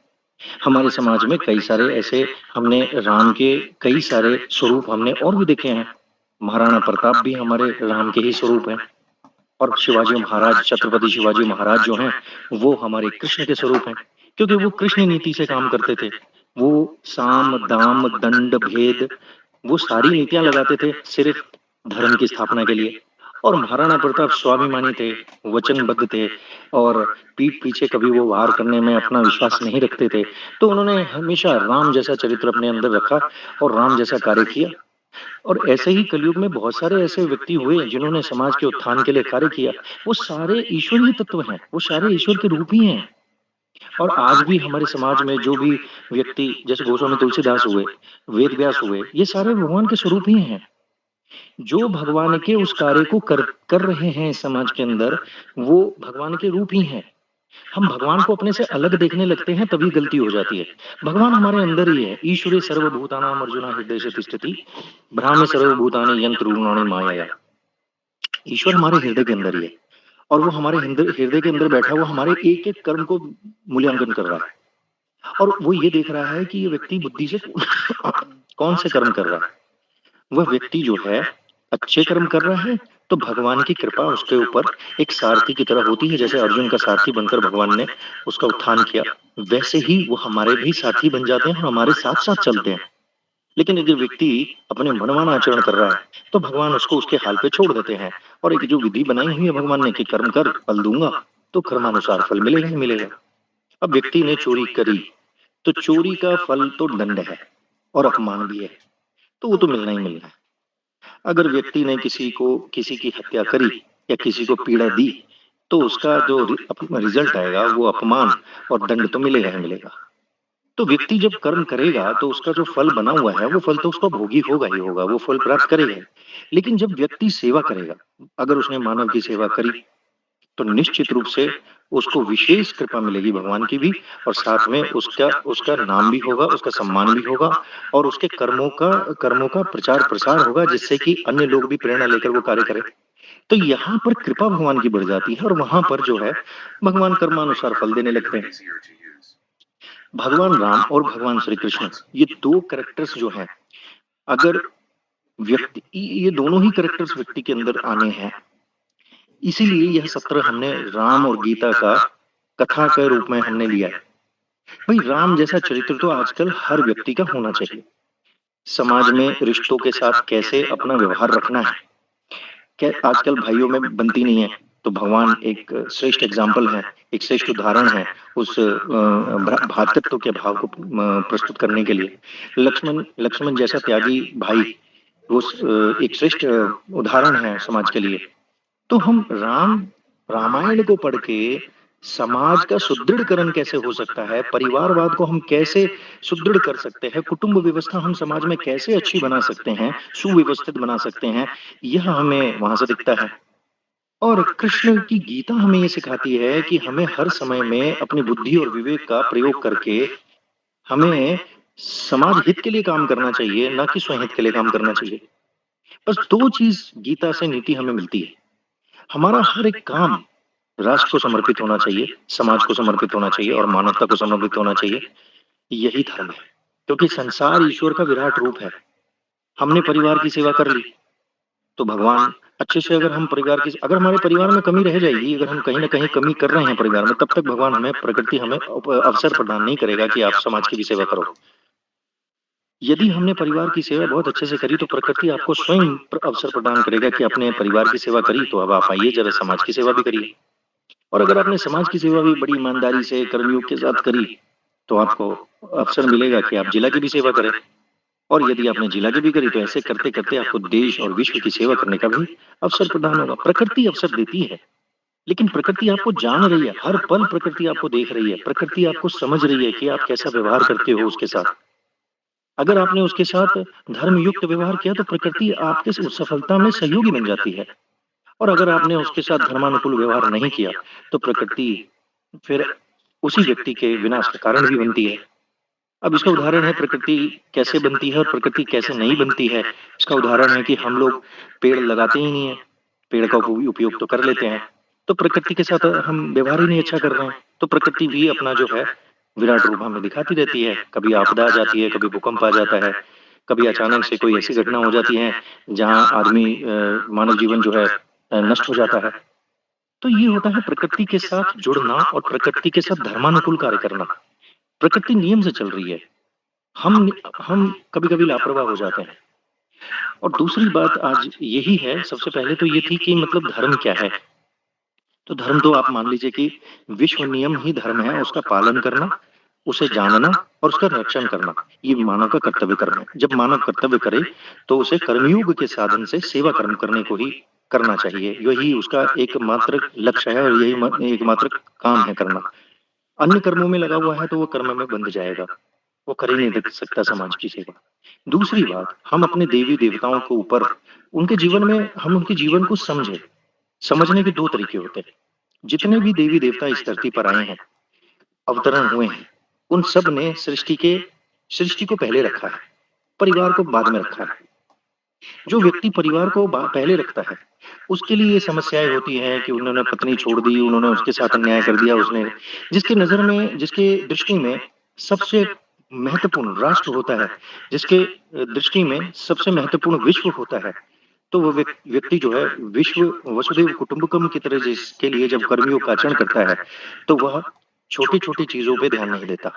हमारे समाज में कई सारे ऐसे, हमने राम के कई सारे स्वरूप हमने और भी देखे हैं। महाराणा प्रताप भी हमारे राम के ही स्वरूप हैं और शिवाजी महाराज, छत्रपति शिवाजी महाराज जो हैं, वो हमारे कृष्ण के स्वरूप हैं, क्योंकि वो कृष्ण नीति से काम करते थे। वो साम, दाम, दंड, भेद, वो सारी नीतियां लगाते थे सिर्फ धर्म की स्थापना के लिए। और महाराणा प्रताप स्वाभिमानी थे, वचनबद्ध थे और पीठ पीछे कभी वो वार करने में अपना विश्वास नहीं रखते थे। तो उन्होंने हमेशा राम जैसा चरित्र अपने अंदर रखा और राम जैसा कार्य किया। और ऐसे ही कलयुग में बहुत सारे ऐसे व्यक्ति हुए जिन्होंने समाज के उत्थान के लिए कार्य किया। वो सारे ईश्वरीय तत्व हैं, वो सारे ईश्वर के रूप ही हैं। और आज भी हमारे समाज में जो भी व्यक्ति, जैसे गोस्वामी तुलसीदास हुए, वेद व्यास हुए, ये सारे भगवान के स्वरूप ही हैं। जो भगवान के उस कार्य को कर रहे हैं समाज के अंदर, वो भगवान के रूप ही हैं। हम भगवान को अपने से अलग देखने लगते हैं, तभी गलती हो जाती है। भगवान हमारे अंदर ही है। ईश्वरे सर्वभूतानां अर्जुना हृदय तिष्ठति ब्राह्मे सर्वभूतानि यंत्रूणानि मायया। ईश्वर हमारे हृदय के अंदर ही है और वो हमारे हृदय के अंदर बैठा हुआ हमारे एक एक कर्म को मूल्यांकन कर रहा है और वो ये देख रहा है कि ये व्यक्ति बुद्धि से कौन से कर्म कर रहा है। वह व्यक्ति जो है अच्छे कर्म कर रहा है तो भगवान की कृपा उसके ऊपर एक सारथी की तरह होती है। जैसे अर्जुन का सारथी बनकर भगवान ने उसका उत्थान किया, वैसे ही वो हमारे भी साथी बन जाते हैं और हमारे साथ साथ चलते हैं। लेकिन यदि व्यक्ति अपने मनमाना आचरण कर रहा है तो भगवान उसको उसके हाल पे छोड़ देते हैं। और एक जो विधि बनाई हुई है भगवान ने कि कर्म कर फल दूंगा, तो कर्मानुसार फल मिलेगा ही मिलेगा। अब व्यक्ति ने चोरी करी तो चोरी का फल तो दंड है और अपमान भी है, तो वो तो मिलना ही मिलना है। अगर व्यक्ति ने किसी की हत्या करी या किसी को पीड़ा दी तो उसका जो रिजल्ट आएगा वो अपमान और दंड तो मिलेगा ही मिलेगा। तो व्यक्ति जब कर्म करेगा तो उसका जो फल बना हुआ है वो फल तो उसको भोगी होगा ही होगा, वो फल प्राप्त करेगा ही। लेकिन जब व्यक्ति सेवा करेगा, अगर उसने मानव की सेवा करी तो निश्चित रूप से उसको विशेष कृपा मिलेगी भगवान की भी, और साथ में उसका उसका नाम भी होगा, उसका सम्मान भी होगा और उसके कर्मों का प्रचार प्रसार होगा, जिससे कि अन्य लोग भी प्रेरणा लेकर वो कार्य करें। तो यहाँ पर कृपा भगवान की बढ़ जाती है और वहां पर जो है भगवान कर्मानुसार फल देने लगते हैं। भगवान राम और भगवान श्री कृष्ण, ये दो कैरेक्टर्स जो हैं, अगर व्यक्ति, ये दोनों ही कैरेक्टर्स व्यक्ति के अंदर आने हैं, इसीलिए यह सत्र हमने राम और गीता का कथा के रूप में हमने लिया है। भाई राम जैसा चरित्र तो आजकल हर व्यक्ति का होना चाहिए। समाज में रिश्तों के साथ कैसे अपना व्यवहार रखना है, क्या आजकल भाइयों में बनती नहीं है, तो भगवान एक श्रेष्ठ एग्जाम्पल है, एक श्रेष्ठ उदाहरण है उस भ्रातृत्व के भाव को प्रस्तुत करने के लिए। लक्ष्मण जैसा त्यागी भाई वो एक श्रेष्ठ उदाहरण है समाज के लिए। तो हम रामायण को पढ़ के समाज का सुदृढ़करण कैसे हो सकता है, परिवारवाद को हम कैसे सुदृढ़ कर सकते हैं, कुटुंब व्यवस्था हम समाज में कैसे अच्छी बना सकते हैं, सुव्यवस्थित बना सकते हैं, यह हमें वहां से दिखता है। और कृष्ण की गीता हमें ये सिखाती है कि हमें हर समय में अपनी बुद्धि और विवेक का प्रयोग करके हमें समाज हित के लिए काम करना चाहिए, ना कि स्वहित के लिए काम करना चाहिए। बस दो चीज गीता से नीति हमें मिलती है। हमारा हर एक काम राष्ट्र को समर्पित होना चाहिए, समाज को समर्पित होना चाहिए और मानवता को समर्पित होना चाहिए। यही धर्म है, क्योंकि संसार ईश्वर का विराट रूप है। हमने परिवार की सेवा कर ली तो भगवान अच्छे से, अगर हमारे परिवार में कमी रह जाएगी, अगर हम कहीं ना कहीं कमी कर रहे हैं परिवार में, तब तक भगवान हमें, प्रकृति हमें अवसर प्रदान नहीं करेगा कि आप समाज की भी सेवा करो। यदि हमने परिवार की सेवा बहुत अच्छे से करी तो प्रकृति आपको स्वयं अवसर प्रदान करेगा कि अपने परिवार की सेवा करी तो अब आप आइए जरा समाज की सेवा भी करिए। और अगर आपने समाज की सेवा भी बड़ी ईमानदारी से कर्मयोग के साथ करी, तो आपको अवसर मिलेगा कि आप जिला की भी सेवा करें। और यदि आपने जिला की भी करी, तो ऐसे करते करते आपको देश और विश्व की सेवा करने का भी अवसर प्रदान होगा। प्रकृति अवसर देती है, लेकिन प्रकृति आपको जान रही है, हर पल प्रकृति आपको देख रही है, प्रकृति आपको समझ रही है कि आप कैसा व्यवहार करते हो उसके साथ। अगर आपने उसके साथ धर्म युक्त व्यवहार किया, तो प्रकृति आपके उस सफलता में सहयोगी बन जाती है। और अगर आपने उसके साथ धर्मानुकूल व्यवहार नहीं किया, तो प्रकृति फिर उसी व्यक्ति के विनाश का कारण भी बनती है। अब इसका उदाहरण है प्रकृति कैसे बनती है और प्रकृति कैसे नहीं बनती है। इसका उदाहरण है कि हम लोग पेड़ लगाते ही नहीं है, पेड़ का उपयोग तो कर लेते हैं, तो प्रकृति के साथ हम व्यवहार ही नहीं अच्छा कर रहे हैं। तो प्रकृति भी अपना जो है विराट रूप हमें दिखाती रहती है। कभी आपदा आ जाती है, कभी भूकंप आ जाता है, कभी अचानक से कोई ऐसी घटना हो जाती है जहाँ आदमी मानव जीवन जो है नष्ट हो जाता है। तो ये होता है प्रकृति के साथ जुड़ना और प्रकृति के साथ धर्मानुकूल कार्य करना। प्रकृति नियम से चल रही है, हम कभी-कभी लापरवाह हो जाते हैं। और दूसरी बात आज यही है, सबसे पहले तो ये थी कि मतलब धर्म क्या है? तो धर्म तो आप मान लीजिए कि विश्व नियम ही धर्म है, उसका पालन करना, उसे जानना और उसका रक्षण करना, ये मानव का कर्तव्य कर्म है। जब मानव कर्तव्य करे, तो उसे कर्मयोग के साधन से सेवा कर्म करने को ही करना चाहिए। यही उसका एकमात्र लक्ष्य है और यही एकमात्र काम है करना। अन्य कर्मों में लगा हुआ है, तो वो कर्म में बंध जाएगा। वो कर ही नहीं देख सकता समाज की सेवा। दूसरी बात, हम अपने देवी-देवताओं के ऊपर उनके जीवन में हम उनके जीवन को समझें। समझने के 2 तरीके होते हैं। जितने भी देवी-देवता इस धरती पर आए हैं, अवतरण हुए हैं, उन सब ने सृष्टि को पहले रखा है, परिवार को बाद में रखा है। जो व्यक्ति परिवार को पहले रखता है, उसके लिए ये समस्याएँ होती हैं कि उन्होंने पत्नी छोड़ दी, उन्होंने उसके साथ अन्याय कर दिया उसने। जिसकी नज़र में, जिसके दृष्टि में सबसे महत्वपूर्ण राष्ट्र होता है, जिसके दृष्टि में सबसे महत्वपूर्ण विश्व होता है, तो वो व्यक्ति जो है विश्व वसुधैव कुटुंबकम की तरह जिसके लिए जब कर्मयोग का आचरण करता है, तो वह छोटी-छोटी चीज़ों पे ध्यान नहीं देता।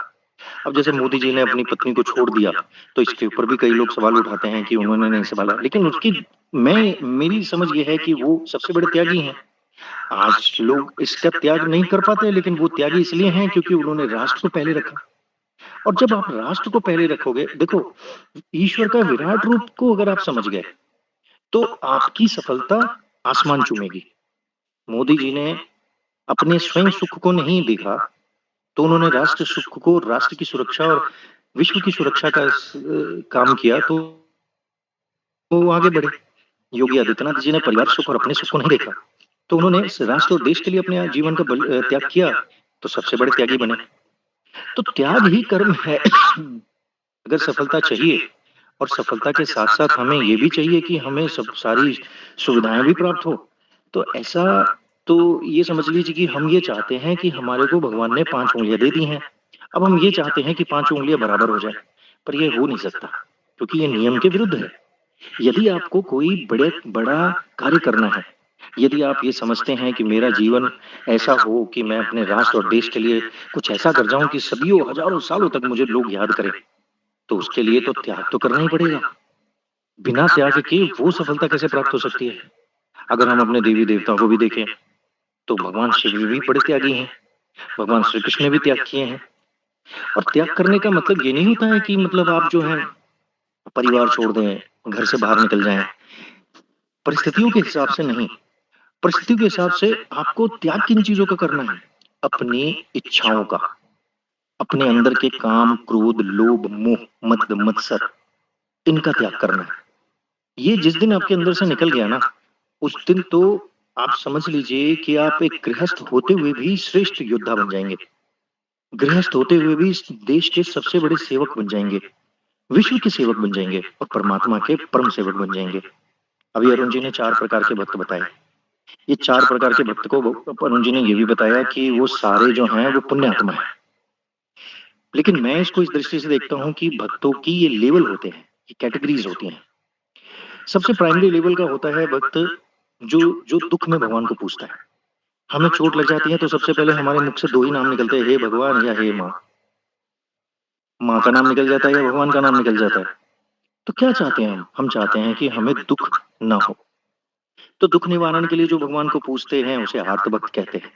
अब जैसे मोदी जी ने अपनी पत्नी को छोड़ दिया, तो इसके ऊपर भी कई लोग सवाल उठाते हैं कि उन्होंने नहीं सँभाला। लेकिन उसकी मैं मेरी समझ ये है कि वो सबसे बड़े त्यागी हैं। आज लोग इसका त्याग नहीं कर पाते, लेकिन वो त्यागी इसलिए हैं क्योंकि उन्होंने राष्ट्र को पहले रखा। और जब आप राष्ट्र को पहले रखोगे, देखो, ईश्वर का विराट रूप को अगर आप समझ गए, तो आपकी सफलता आसमान चूमेगी। मोदी जी ने अपने स्वयं सुख को नहीं देखा, तो उन्होंने राष्ट्र सुख को, राष्ट्र की सुरक्षा और विश्व की सुरक्षा का काम किया, तो वो आगे बढ़े। योगी आदित्यनाथ जी ने परिवार सुख और अपने सुख को नहीं देखा, तो उन्होंने इस राष्ट्र और देश के लिए अपने जीवन का त्याग किया, तो सबसे बड़े त्यागी बने। तो त्याग ही कर्म है। अगर सफलता चाहिए, और सफलता के साथ-साथ हमें ये भी चाहिए कि हमें सब सारी सुविधाएँ भी प्राप्त हो, तो ऐसा, तो ये समझ लीजिए कि हम ये चाहते हैं कि हमारे को भगवान ने 5 उँगलियाँ दे दी हैं। अब हम ये चाहते हैं कि 5 उँगलियाँ बराबर हो जाएँ, पर ये हो नहीं सकता, क्योंकि ये नियम के विरुद्ध है। यदि आपको कोई बड़ा कार्य करना है, यदि आप ये समझते हैं कि मेरा जीवन ऐसा हो कि मैं अपने राष्ट्र और देश के लिए कुछ ऐसा कर जाऊँ कि सदियों, हज़ारों सालों तक मुझे लोग याद करें, तो उसके लिए तो त्याग तो करना ही पड़ेगा। बिना त्याग के वो सफलता कैसे प्राप्त हो सकती है? अगर हम अपने देवी-देवताओं को भी देखें, तो भगवान शिव भी बड़े त्यागी हैं, भगवान श्री कृष्ण ने भी त्याग किए हैं। और त्याग करने का मतलब ये नहीं होता है कि मतलब आप जो है परिवार छोड़ दें, घर से बाहर निकल जाएँ। परिस्थितियों के हिसाब से नहीं, परिस्थितियों के हिसाब से आपको त्याग किन चीज़ों का करना है? अपनी इच्छाओं का, अपने अंदर के काम, क्रोध, लोभ, मोह, मद, मत्सर, इनका त्याग करना है। ये जिस दिन आपके अंदर से निकल गया ना, उस दिन तो आप समझ लीजिए कि आप एक गृहस्थ होते हुए भी श्रेष्ठ योद्धा बन जाएँगे। गृहस्थ होते हुए भी इस देश के सबसे बड़े सेवक बन जाएँगे, विश्व के सेवक बन जाएँगे और परमात्मा के परम सेवक बन जाएँगे। अभी अरुण जी ने 4 प्रकार के भक्त बताए। ये 4 प्रकार के भक्त को अरुण जी ने ये भी बताया कि वो सारे जो हैं वो पुण्यात्मा हैं। लेकिन मैं इसको इस दृष्टि से देखता हूँ कि भक्तों की ये लेवल होते हैं, ये कैटेगरीज़ होती हैं। सबसे प्राइमरी लेवल का होता है भक्त जो जो दुःख में भगवान को पूजता है। हमें चोट लग जाती है तो सबसे पहले हमारे मुख से 2 ही नाम निकलते हैं, हे भगवान या हे माँ। माँ का नाम निकल जाता है या भगवान का नाम निकल जाता है। तो क्या चाहते हैं हम? हम चाहते हैं कि हमें दुःख ना हो। तो दुःख निवारण के लिए जो भगवान को पूजते हैं उसे आर्त भक्त कहते हैं।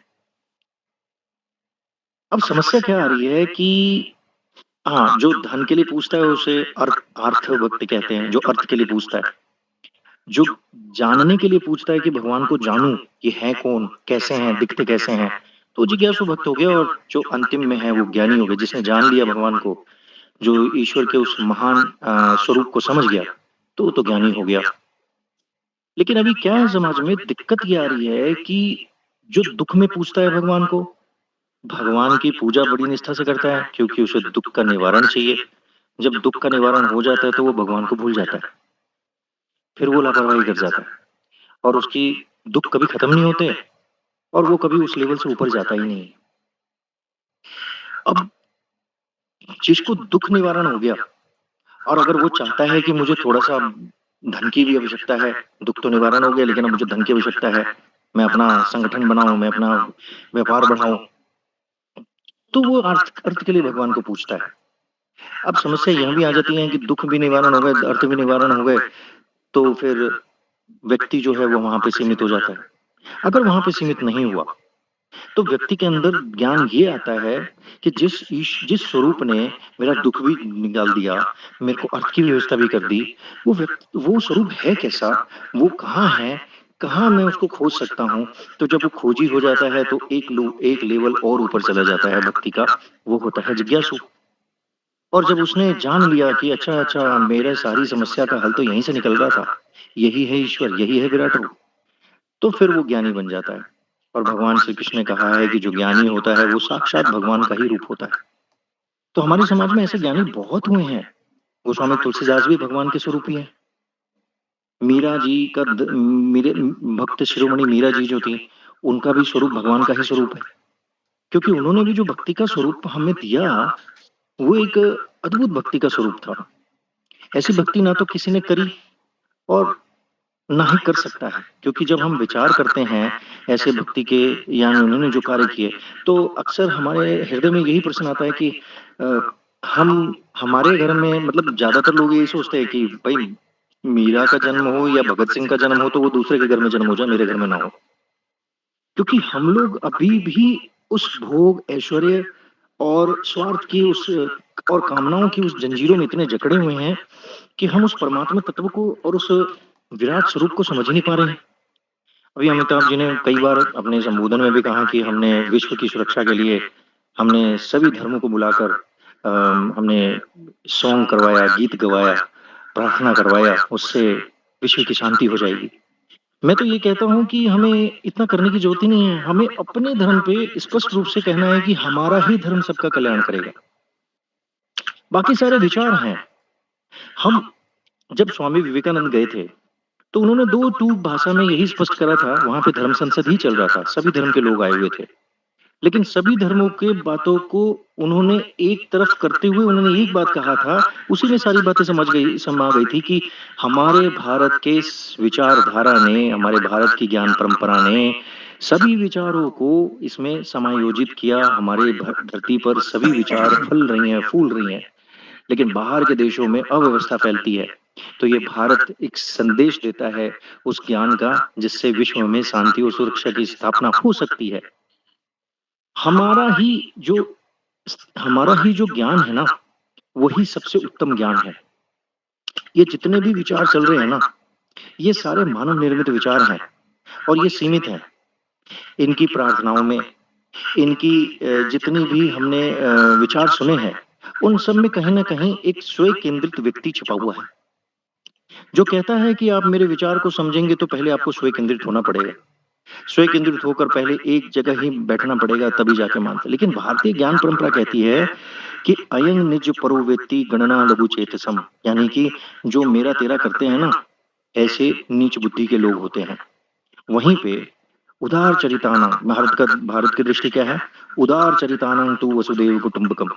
अब समस्या क्या आ रही है कि हाँ, जो धन के लिए पूछता है उसे अर्थ भक्ति कहते हैं, जो अर्थ के लिए पूछता है। जो जानने के लिए पूछता है कि भगवान को जानूँ, ये है कौन? कैसे हैं? दिखते कैसे हैं? तो जिज्ञासु भक्त हो गया, और जो अंतिम में है वो ज्ञानी हो गया, जिसने जान लिया भगवान को, जो ईश्वर के उस महान स्वरूप को समझ गया, तो वो तो ज्ञानी हो गया। लेकिन अभी क्या है, समाज में दिक्कत ये आ रही है कि जो दुःख में पूछता है भगवान को, भगवान की पूजा बड़ी निष्ठा से करता है क्योंकि उसे दुःख का निवारण चाहिए। जब दुःख का निवारण हो जाता है तो वो भगवान को भूल जाता है, फिर वो लापरवाही कर जाता है, और उसकी दुःख कभी खत्म नहीं होते, और वो कभी उस लेवल से ऊपर जाता ही नहीं। अब जिसको दुःख निवारण हो गया, और अगर वो चाहता है कि मुझे थोड़ा-सा धन की भी आवश्यकता है, दुःख तो निवारण हो गया लेकिन अब मुझे धन की आवश्यकता है, मैं अपना संगठन बनाऊँ, मैं अपना व्यापार बढ़ाऊँ, तो वो अर्थ के लिए भगवान को पूछता है। अब समस्या यह भी आ जाती है कि दुःख भी निवारण हो गए, अर्थ भी निवारण हो गए, तो फिर व्यक्ति जो है वो वहाँ पे सीमित हो जाता है। अगर वहाँ पे सीमित नहीं हुआ, तो व्यक्ति के अंदर ज्ञान ये आता है कि जिस स्वरूप ने मेरा दुःख भी निकाल दिया, मेरे को अर्थ की व्यवस्था भी कर दी, वो स्वरूप है कैसा? वो कहाँ है? कहाँ मैं उसको खोज सकता हूँ? तो जब वो खोजी हो जाता है तो एक लेवल और ऊपर चला जाता है भक्ति का, वो होता है जिज्ञासु। और जब उसने जान लिया कि अच्छा, मेरा सारी समस्या का हल तो यहीं से निकल रहा था, यही है ईश्वर, यही है विराट रूप, तो फिर वो ज्ञानी बन जाता है। और भगवान श्री कृष्ण ने कहा है कि जो ज्ञानी होता है वो साक्षात भगवान का ही रूप होता है। तो हमारे समाज में ऐसे ज्ञानी बहुत हुए हैं। गोस्वामी तुलसीदास भी भगवान के स्वरूप ही हैं। मीरा जी का मेरे भक्त शिरोमणि मीरा जी जो थी, उनका भी स्वरूप भगवान का ही स्वरूप है, क्योंकि उन्होंने भी जो भक्ति का स्वरूप हमें दिया, वो एक अद्भुत भक्ति का स्वरूप था। ऐसी भक्ति ना तो किसी ने करी, और ना ही कर सकता है, क्योंकि जब हम विचार करते हैं ऐसे भक्ति के, यानी उन्होंने जो कार्य किए, तो अक्सर हमारे हृदय में यही प्रश्न आता है कि अ, हम हमारे घर में, मतलब ज्यादातर लोग यही सोचते हैं कि भाई मीरा का जन्म हो या भगत सिंह का जन्म हो तो वो दूसरे के घर में जन्म हो जाए, मेरे घर में ना हो। क्योंकि हम लोग अभी भी उस भोग, ऐश्वर्य और स्वार्थ की उस और कामनाओं की उस जंजीरों में इतने जकड़े हुए हैं कि हम उस परमात्मा तत्व को और उस विराट स्वरूप को समझ ही नहीं पा रहे हैं। अभी अमिताभ जी ने कई बार अपने संबोधन में भी कहा कि हमने विश्व की सुरक्षा के लिए हमने सभी धर्मों को बुलाकर हमने सॉन्ग करवाया, गीत गवाया, प्रार्थना करवाया, उससे विश्व की शांति हो जाएगी। मैं तो ये कहता हूँ कि हमें इतना करने की जरूरत ही नहीं है। हमें अपने धर्म पे स्पष्ट रूप से कहना है कि हमारा ही धर्म सबका कल्याण करेगा। बाकी सारे विचार हैं। हम जब स्वामी विवेकानंद गए थे, तो उन्होंने 2 टूक भाषा में यही स्पष्ट करा था, वहाँ पे धर्म संसद ही चल रहा था, सभी धर्म के लोग आए हुए थे। लेकिन सभी धर्मों के बातों को उन्होंने एक तरफ करते हुए उन्होंने एक बात कहा था, उसी में सारी बातें समा गई थी कि हमारे भारत के विचारधारा ने, हमारे भारत की ज्ञान परंपरा ने सभी विचारों को इसमें समायोजित किया। हमारे धरती पर सभी विचार फल रही हैं, फूल रही हैं, लेकिन बाहर के देशों में अव्यवस्था फैलती है। तो ये भारत एक संदेश देता है उस ज्ञान का, जिससे विश्व में शांति और सुरक्षा की स्थापना हो सकती है। हमारा ही जो हमारा ही जो ज्ञान है ना, वही सबसे उत्तम ज्ञान है। ये जितने भी विचार चल रहे हैं ना, ये सारे मानव निर्मित विचार हैं, और ये सीमित हैं। इनकी प्रार्थनाओं में, इनकी जितनी भी हमने विचार सुने हैं, उन सब में कहीं न कहीं एक स्वयं केंद्रित व्यक्ति छिपा हुआ है, जो कहता है कि आप मेरे विचार को समझेंगे तो पहले आपको स्वयं केंद्रित होना पड़ेगा। स्वयं केंद्रित होकर पहले एक जगह ही बैठना पड़ेगा, तभी जाके मानते। लेकिन भारतीय ज्ञान परंपरा कहती है कि अयं निज परो वेत्ति गणना लघु चेतसम, यानी कि जो मेरा तेरा करते हैं ना, ऐसे नीच बुद्धि के लोग होते हैं। वहीं पे उदार चरितानां, भारत की दृष्टि क्या है? उदार चरितानां तु वसुदेव कुटुंबकम।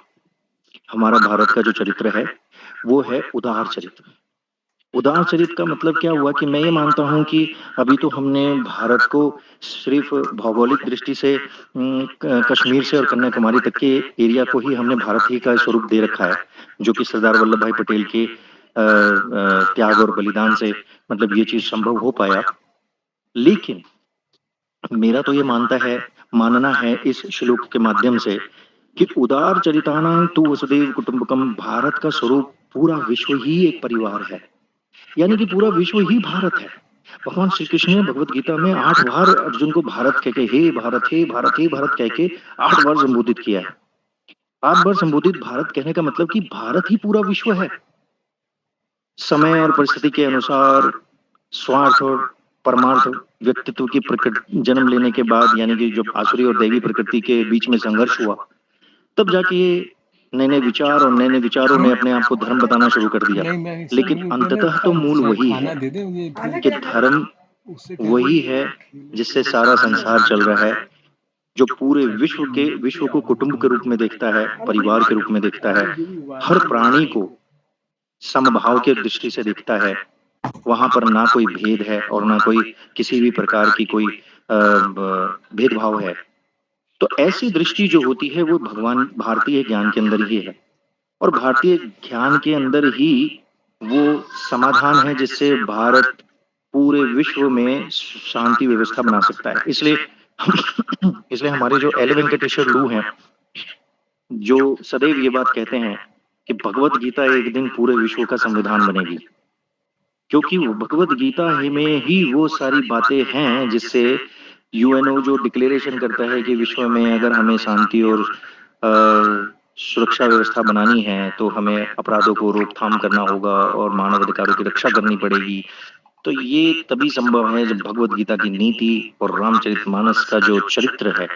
हमारा भारत का जो चरित्र है, वो है उदार चरित्र। उदार चरित्र का मतलब क्या हुआ कि मैं ये मानता हूँ कि अभी तो हमने भारत को सिर्फ भौगोलिक दृष्टि से कश्मीर से और कन्याकुमारी तक के एरिया को ही हमने भारत ही का स्वरूप दे रखा है, जो कि सरदार वल्लभ भाई पटेल के त्याग और बलिदान से मतलब ये चीज संभव हो पाया। लेकिन मेरा तो ये मानना है इस श्लोक के माध्यम से कि उदार चरितानां तु वसुदेव कुटुंबकम, भारत का स्वरूप पूरा विश्व ही एक परिवार है, यानी कि पूरा विश्व ही भारत है। भगवान श्री कृष्ण ने भगवत गीता में 8 बार अर्जुन को भारत कह के, हे भारत, हे भारत, हे भारत कह के 8 बार संबोधित किया है। 8 बार संबोधित भारत कहने का मतलब कि भारत ही पूरा विश्व है। समय और परिस्थिति के अनुसार स्वार्थ और परमार्थ व्यक्तित्व की प्रकृति जन्म लेने के बाद, यानी कि जब आसुरी और दैवी प्रकृति के बीच में संघर्ष हुआ, तब जाके ये नए नए विचार और नए नए विचारों ने अपने आप को धर्म बताना शुरू कर दिया। लेकिन अंततः तो मूल वही है कि धर्म वही है जिससे सारा संसार चल रहा है, जो पूरे विश्व को कुटुंब के रूप में देखता है, परिवार के रूप में देखता है, हर प्राणी को समभाव की दृष्टि से देखता है। वहां पर ना कोई भेद है और ना कोई किसी भी प्रकार की कोई भेदभाव है। तो ऐसी दृष्टि जो होती है वो भगवान भारतीय ज्ञान के अंदर ही है, और भारतीय ज्ञान के अंदर ही वो समाधान है जिससे भारत पूरे विश्व में शांति व्यवस्था बना सकता है। इसलिए इसलिए हमारे जो एल वेंकटेश्वर लू हैं, जो सदैव ये बात कहते हैं कि भगवत गीता एक दिन पूरे विश्व का संविधान बनेगी, क्योंकि वो भगवत गीता में ही वो सारी बातें हैं जिससे यूएनओ जो डिक्लेरेशन करता है कि विश्व में अगर हमें शांति और सुरक्षा व्यवस्था बनानी है तो हमें अपराधों को रोकथाम करना होगा और मानव अधिकारों की रक्षा करनी पड़ेगी। तो ये तभी संभव है जब भगवत गीता की नीति और रामचरितमानस का जो चरित्र है,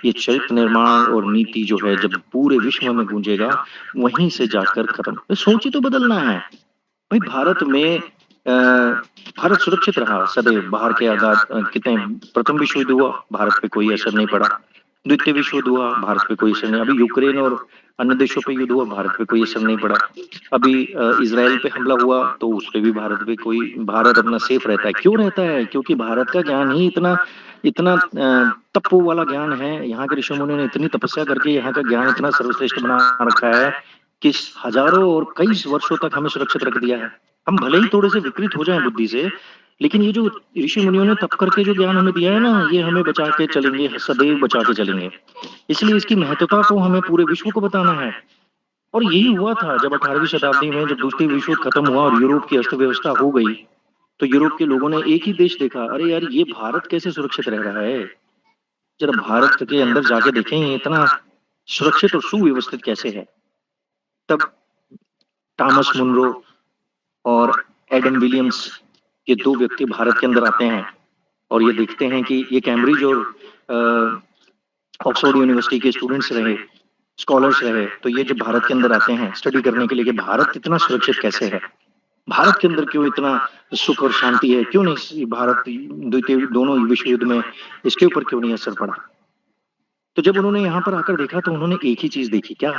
ये चरित्र निर्माण और नीति जो है जब पूरे विश्व में गूंजेगा, वहीं से जाकर खत्म। सोच ही तो बदलना है भाई। भारत में भारत सुरक्षित रहा सदैव। बाहर के आघात कितने, प्रथम विश्व युद्ध हुआ, भारत पे कोई असर नहीं पड़ा। द्वितीय विश्व युद्ध हुआ, भारत पे कोई असर नहीं। अभी यूक्रेन और अन्य देशों पे युद्ध हुआ, भारत पे कोई असर नहीं पड़ा। अभी इजराइल पे हमला हुआ तो उस पे भी भारत अपना सेफ रहता है। क्यों रहता है? क्योंकि भारत का ज्ञान ही इतना इतना तपो वाला ज्ञान है। यहाँ के ऋषि मुनियों ने इतनी तपस्या करके यहाँ का ज्ञान इतना सर्वश्रेष्ठ बना रखा है कि हजारों और कई वर्षों तक हमें सुरक्षित रख दिया है। हम भले ही थोड़े से विकृत हो जाएं बुद्धि से, लेकिन ये जो ऋषि मुनियों ने तप करके जो ज्ञान हमें दिया है ना, ये हमें बचा के चलेंगे, सदैव बचा के चलेंगे। इसलिए इसकी महत्वता को हमें पूरे विश्व को बताना है। और यही हुआ था जब 18वीं शताब्दी में जब दूसरी विश्व युद्ध खत्म हुआ और यूरोप की अर्थव्यवस्था हो गई, तो यूरोप के लोगों ने एक ही देश देखा, अरे यार ये भारत कैसे सुरक्षित रह रहा है, जरा भारत के अंदर जाके देखें ये इतना सुरक्षित और सुव्यवस्थित कैसे है। तब थॉमस मुनरो और एडम विलियम्स, ये 2 व्यक्ति भारत के अंदर आते हैं और ये देखते हैं कि ये कैम्ब्रिज और ऑक्सफोर्ड यूनिवर्सिटी के स्टूडेंट्स रहे, स्कॉलर्स रहे। तो ये जब भारत के अंदर आते हैं स्टडी करने के लिए कि भारत इतना सुरक्षित कैसे है, भारत के अंदर क्यों इतना सुख और शांति है, क्यों नहीं भारत द्वितीय दोनों विश्व युद्ध में इसके ऊपर क्यों नहीं असर पड़ा। तो जब उन्होंने यहाँ पर आकर देखा तो उन्होंने एक ही चीज देखी, क्या?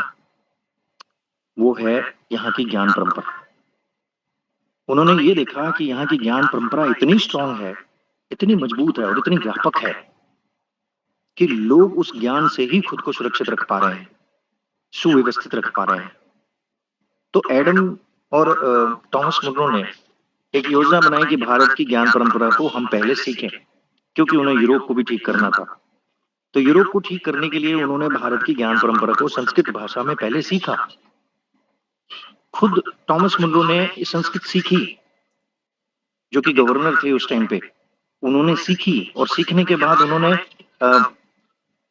वो है यहाँ की ज्ञान परंपरा। उन्होंने ये देखा कि यहाँ की ज्ञान परंपरा इतनी स्ट्रांग है, इतनी मजबूत है और इतनी व्यापक है कि लोग उस ज्ञान से ही खुद को सुरक्षित रख पा रहे हैं, सुव्यवस्थित रख पा रहे हैं। तो एडम और थॉमस मुनरो ने एक योजना बनाई कि भारत की ज्ञान परंपरा को हम पहले सीखें, क्योंकि उन्हें यूरोप को भी ठीक करना था। तो यूरोप को ठीक करने के लिए उन्होंने भारत की ज्ञान परंपरा को संस्कृत भाषा में पहले सीखा। खुद थॉमस मुनरो ने संस्कृत सीखी, जो कि गवर्नर थे उस टाइम पे, उन्होंने सीखी और सीखने के बाद उन्होंने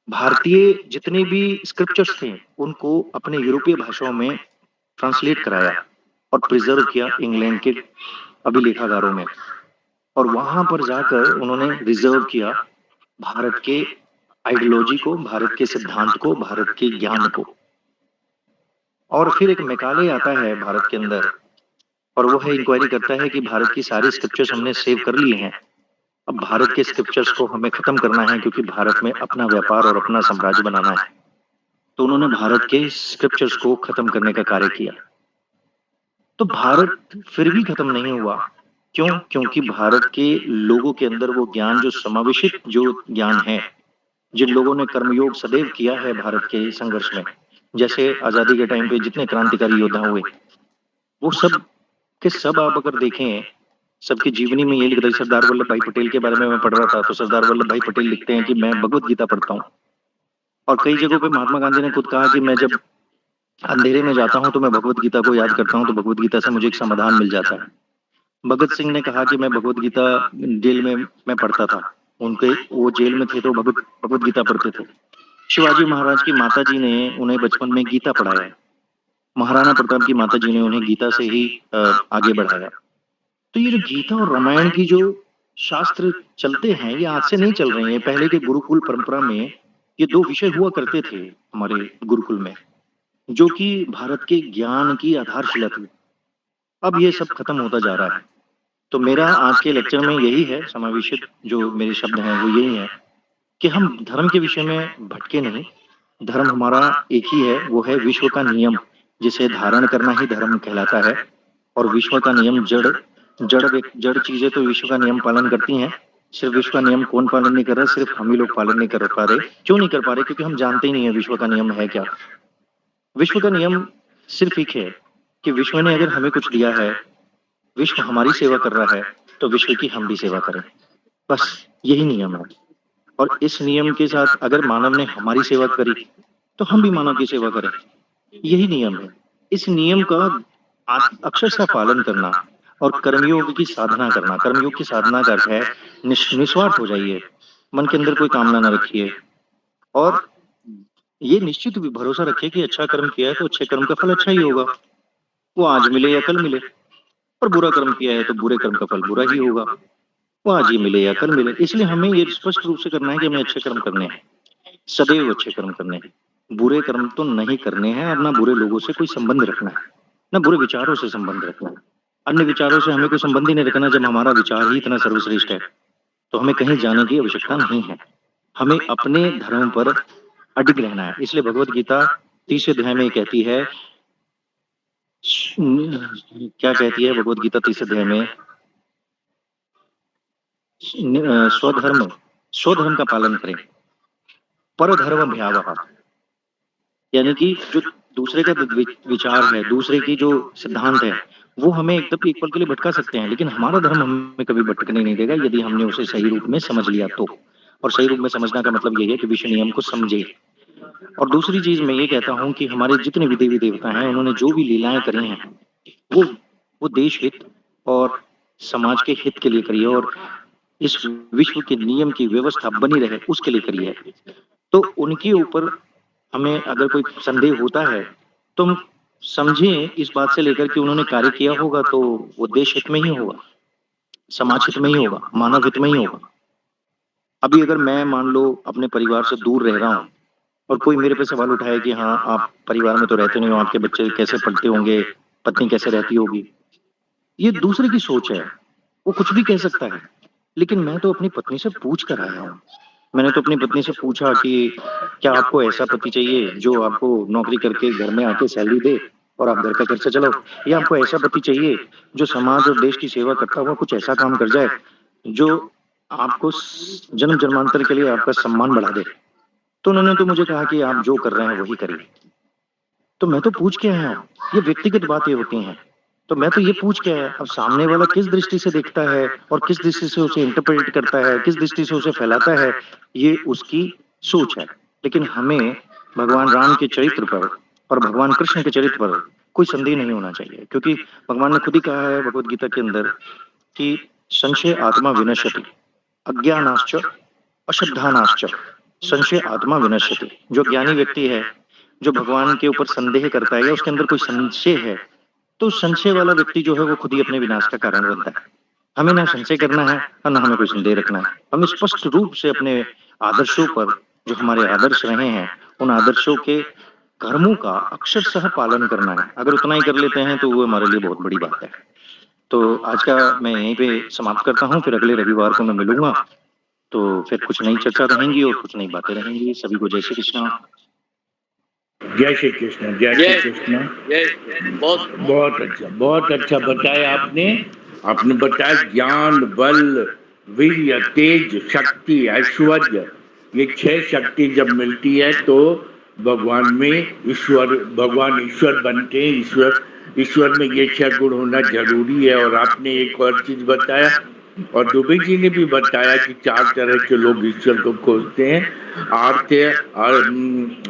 भारतीय जितने भी स्क्रिप्चर्स थे उनको अपने यूरोपीय भाषाओं में ट्रांसलेट कराया और प्रिजर्व किया इंग्लैंड के अभिलेखागारों में। और वहां पर जाकर उन्होंने रिजर्व किया भारत के आइडियोलॉजी को, भारत के सिद्धांत को, भारत के ज्ञान को। और फिर एक मैकाले आता है भारत के अंदर और वो है इंक्वायरी करता है कि भारत की सारी स्क्रिप्चर्स हमने सेव कर लिए हैं, अब भारत के स्क्रिप्चर्स को हमें खत्म करना है क्योंकि भारत में अपना व्यापार और अपना साम्राज्य बनाना है। तो उन्होंने भारत के स्क्रिप्चर्स को खत्म करने का कार्य किया। तो भारत फिर भी खत्म नहीं हुआ। क्यों? क्योंकि भारत के लोगों के अंदर वो ज्ञान, जो समावेशित जो ज्ञान है, जिन लोगों ने कर्मयोग सदैव किया है भारत के संघर्ष में, जैसे आजादी के टाइम पे जितने क्रांतिकारी योद्धा हुए, वो सब के सब आप अगर देखें, सबकी जीवनी में ये लिख रही। सरदार वल्लभ भाई पटेल के बारे में मैं पढ़ रहा था, तो सरदार वल्लभ भाई पटेल लिखते हैं कि मैं भगवत गीता पढ़ता हूँ। और कई जगहों पे महात्मा गांधी ने खुद कहा कि मैं जब अंधेरे में जाता हूँ तो मैं भगवत गीता को याद करता हूँ, तो भगवत गीता से मुझे एक समाधान मिल जाता है। भगत सिंह ने कहा कि मैं भगवत गीता जेल में मैं पढ़ता था, उनके वो जेल में थे तो भगवत भगवत गीता पढ़ते थे। शिवाजी महाराज की माता जी ने उन्हें बचपन में गीता पढ़ाया है। महाराणा प्रताप की माता जी ने उन्हें गीता से ही आगे बढ़ाया। तो ये जो गीता और रामायण की जो शास्त्र चलते हैं, ये आज से नहीं चल रहे हैं। पहले के गुरुकुल परंपरा में ये दो विषय हुआ करते थे हमारे गुरुकुल में, जो कि भारत के ज्ञान की आधारशिला थी। अब ये सब खत्म होता जा रहा है। तो मेरा आज के लेक्चर में यही है, समावेशित जो मेरे शब्द हैं वो यही है कि हम धर्म के विषय में भटके नहीं। धर्म हमारा एक ही है, वो है विश्व का नियम, जिसे धारण करना ही धर्म कहलाता है। और विश्व का नियम जड़ चीजें तो विश्व का नियम पालन करती हैं। सिर्फ विश्व का नियम कौन पालन नहीं कर रहा? सिर्फ हम ही लोग पालन नहीं कर पा रहे। क्यों नहीं कर पा रहे? क्योंकि हम जानते ही नहीं है विश्व का नियम है क्या। विश्व का नियम सिर्फ एक है कि विश्व ने अगर हमें कुछ दिया है, विश्व हमारी सेवा कर रहा है, तो विश्व की हम भी सेवा करें। बस यही नियम है। और इस नियम के साथ अगर मानव ने हमारी सेवा करी, तो हम भी मानव की सेवा करें। यही नियम है। इस नियम का अक्षरशः पालन करना और कर्मयोग की साधना करना। कर्मयोग की साधना का अर्थ है निस्वार्थ हो जाइए, मन के अंदर कोई कामना न रखिए, और ये निश्चित भी भरोसा रखिए कि अच्छा कर्म किया है तो अच्छे कर्म का फल अच्छा ही होगा, वो आज मिले या कल मिले। और बुरा कर्म किया है तो बुरे कर्म का फल बुरा ही होगा, वो आज ही मिले या कल मिले। इसलिए हमें ये स्पष्ट रूप से करना है कि हमें अच्छे कर्म करने हैं, सदैव अच्छे कर्म करने हैं। बुरे कर्म तो नहीं करने हैं, और ना बुरे लोगों से कोई संबंध रखना है, ना बुरे विचारों से संबंध रखना है। अन्य विचारों से हमें कोई संबंध ही नहीं रखना। जब हमारा विचार ही इतना सर्वश्रेष्ठ है तो हमें कहीं जाने की आवश्यकता नहीं है। हमें अपने धर्म पर अडिग रहना है। इसलिए भगवत गीता 30वें अध्याय में कहती है, क्या कहती है भगवत गीता 30वें अध्याय में? स्वधर्म का पालन करें, परधर्म भयावह। यानी कि जो दूसरे का विचार है, दूसरे की जो सिद्धांत है, वो हमें एक पल के लिए भटका सकते हैं, लेकिन हमारा धर्म हमें कभी भटकने नहीं देगा यदि हमने उसे सही रूप में समझ लिया तो। और सही रूप में समझना का मतलब यही है कि विश्व नियम को समझे। और दूसरी चीज मैं ये कहता हूँ कि हमारे जितने भी देवी देवता हैं, उन्होंने जो भी लीलाएं करी हैं, वो देश हित और समाज के हित के लिए करी है, और इस विश्व के नियम की व्यवस्था बनी रहे उसके लिए करी है। तो उनके ऊपर हमें अगर कोई संदेह होता है तो हम समझें इस बात से लेकर कि उन्होंने कार्य किया होगा तो वो देश हित में ही होगा, समाज हित में ही होगा, मानव हित में ही होगा। अभी अगर मैं मान लो अपने परिवार से दूर रह रहा हूँ और कोई मेरे पे सवाल उठाए कि हाँ आप परिवार में तो रहते नहीं हो, आपके बच्चे कैसे पढ़ते होंगे, पत्नी कैसे रहती होगी, ये दूसरे की सोच है, वो कुछ भी कह सकता है। लेकिन मैं तो अपनी पत्नी से पूछ कर आया हूँ। मैंने तो अपनी पत्नी से पूछा कि क्या आपको ऐसा पति चाहिए जो आपको नौकरी करके घर में आके सैलरी दे और आप घर का खर्चा चलाओ, या आपको ऐसा पति चाहिए जो समाज और देश की सेवा करता हुआ कुछ ऐसा काम कर जाए जो आपको जन्म जन्मांतर के लिए आपका सम्मान बढ़ा दे। तो उन्होंने तो मुझे कहा कि आप जो कर रहे हैं वही करिए। तो मैं तो पूछ के आया हूँ, ये व्यक्तिगत बातें होती हैं। तो मैं तो ये पूछ के आया, अब सामने वाला किस दृष्टि से देखता है और किस दृष्टि से उसे इंटरप्रेट करता है, किस दृष्टि से उसे फैलाता है, ये उसकी सोच है। लेकिन हमें भगवान राम के चरित्र पर और भगवान कृष्ण के चरित्र पर कोई संदेह नहीं होना चाहिए, क्योंकि भगवान ने खुद ही कहा है भगवत गीता के अंदर कि संशय आत्मा विनश्यति, अज्ञानाश्च अश्रद्धानाश्च संशय आत्मा विनश्यति। जो ज्ञानी व्यक्ति है, जो भगवान के ऊपर संदेह करता है या उसके अंदर कोई संशय है, तो संशय वाला व्यक्ति जो है वो खुद ही अपने विनाश का कारण बनता है। हमें ना संशय करना है और ना हमें कोई संदेह रखना है। हमें स्पष्ट रूप से अपने आदर्शों पर, जो हमारे आदर्श रहे हैं, उन आदर्शों के कर्मों का अक्षरशः पालन करना है। अगर उतना ही कर लेते हैं तो वो हमारे लिए बहुत बड़ी बात है। तो आज का मैं यहीं पे समाप्त करता हूँ, फिर अगले रविवार को मैं मिलूंगा, तो फिर कुछ नई चर्चा रहेंगी और कुछ नई बातें रहेंगी। सभी को जय श्री कृष्ण। जय श्री कृष्ण, जय श्री कृष्ण। बहुत अच्छा बताया आपने। आपने बताया ज्ञान, बल, वीर्य, तेज, शक्ति, ऐश्वर्य, ये 6 शक्ति जब मिलती है तो भगवान ईश्वर बनते हैं। ईश्वर में ये 6 गुण होना जरूरी है। और आपने एक और चीज बताया और दुबे जी ने भी बताया कि 4 तरह के लोग ईश्वर को खोजते हैं,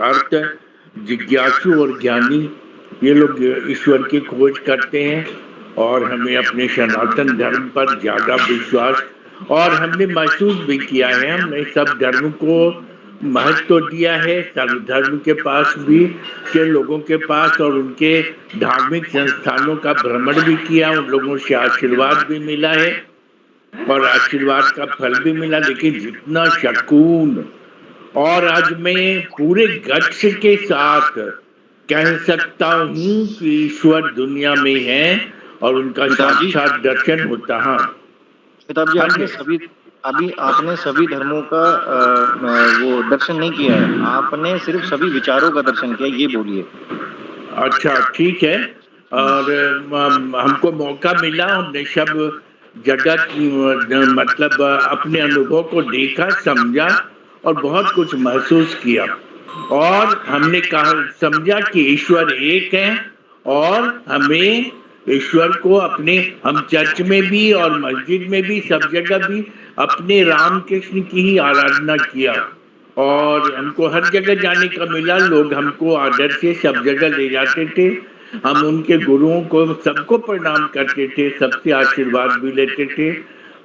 अर्थ, जिज्ञासु और ज्ञानी। ये लोग ईश्वर की खोज करते हैं और हमें अपने सनातन धर्म पर ज्यादा विश्वास, और हमने महसूस भी किया है, हमने सब धर्म को महत्व तो दिया है, सर्व धर्म के पास भी के लोगों के पास, और उनके धार्मिक संस्थानों का भ्रमण भी किया, उन लोगों से आशीर्वाद भी मिला है और आशीर्वाद का फल भी मिला। लेकिन जितना शकून, और आज मैं पूरे गट्स के साथ कह सकता हूँ कि ईश्वर दुनिया में है और उनका पिताजी साक्षात दर्शन होता है। पिताजी, हाँ आपने जी। सभी अभी आपने सभी धर्मों का वो दर्शन नहीं किया है, आपने सिर्फ सभी विचारों का दर्शन किया, ये बोलिए। अच्छा, ठीक है। और हमको मौका मिला, हमने सब जगत मतलब अपने अनुभव को देखा, समझा और बहुत कुछ महसूस किया, और हमने कहा समझा कि ईश्वर एक है, और हमें ईश्वर को अपने, हम चर्च में भी और मस्जिद में भी सब जगह भी अपने राम कृष्ण की ही आराधना किया, और हमको हर जगह जाने का मिला। लोग हमको आदर से सब जगह ले जाते थे, हम उनके गुरुओं को सबको प्रणाम करते थे, सबसे आशीर्वाद भी लेते थे।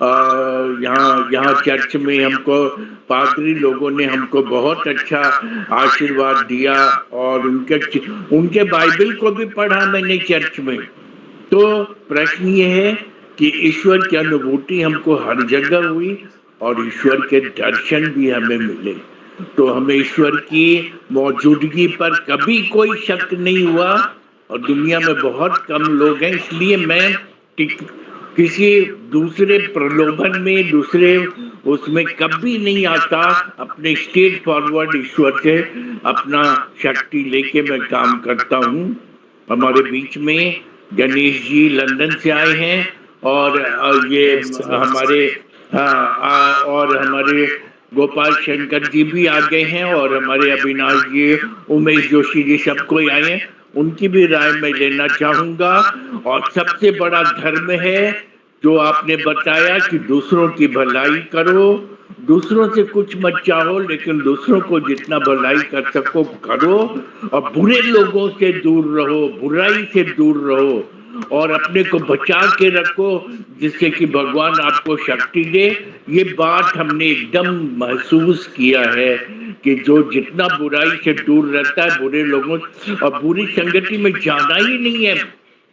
यहाँ यहाँ चर्च में हमको पादरी लोगों ने हमको बहुत अच्छा आशीर्वाद दिया, और उनके बाइबल को भी पढ़ा मैंने चर्च में। तो प्रश्न ये है कि ईश्वर की अनुभूति हमको हर जगह हुई और ईश्वर के दर्शन भी हमें मिले, तो हमें ईश्वर की मौजूदगी पर कभी कोई शक नहीं हुआ। और दुनिया में बहुत कम लोग हैं, इसलिए मैं किसी दूसरे प्रलोभन में, दूसरे उसमें कभी नहीं आता, अपने स्ट्रेट फॉरवर्ड ईश्वर से अपना शक्ति लेके मैं काम करता हूँ। हमारे बीच में गणेश जी लंदन से आए हैं, और ये हमारे, हाँ, और हमारे गोपाल शंकर जी भी आ गए हैं, और हमारे अविनाश जी, उमेश जोशी जी, सब कोई आए हैं। उनकी भी राय मैं लेना चाहूंगा। और सबसे बड़ा धर्म है जो आपने बताया कि दूसरों की भलाई करो, दूसरों से कुछ मत चाहो, लेकिन दूसरों को जितना भलाई कर सको करो, और बुरे लोगों से दूर रहो, बुराई से दूर रहो, और अपने को बचा के रखो, जिससे कि भगवान आपको शक्ति दे। ये बात हमने एकदम महसूस किया है कि जो जितना बुराई से दूर रहता है, बुरे लोगों और बुरी संगति में जाना ही नहीं है,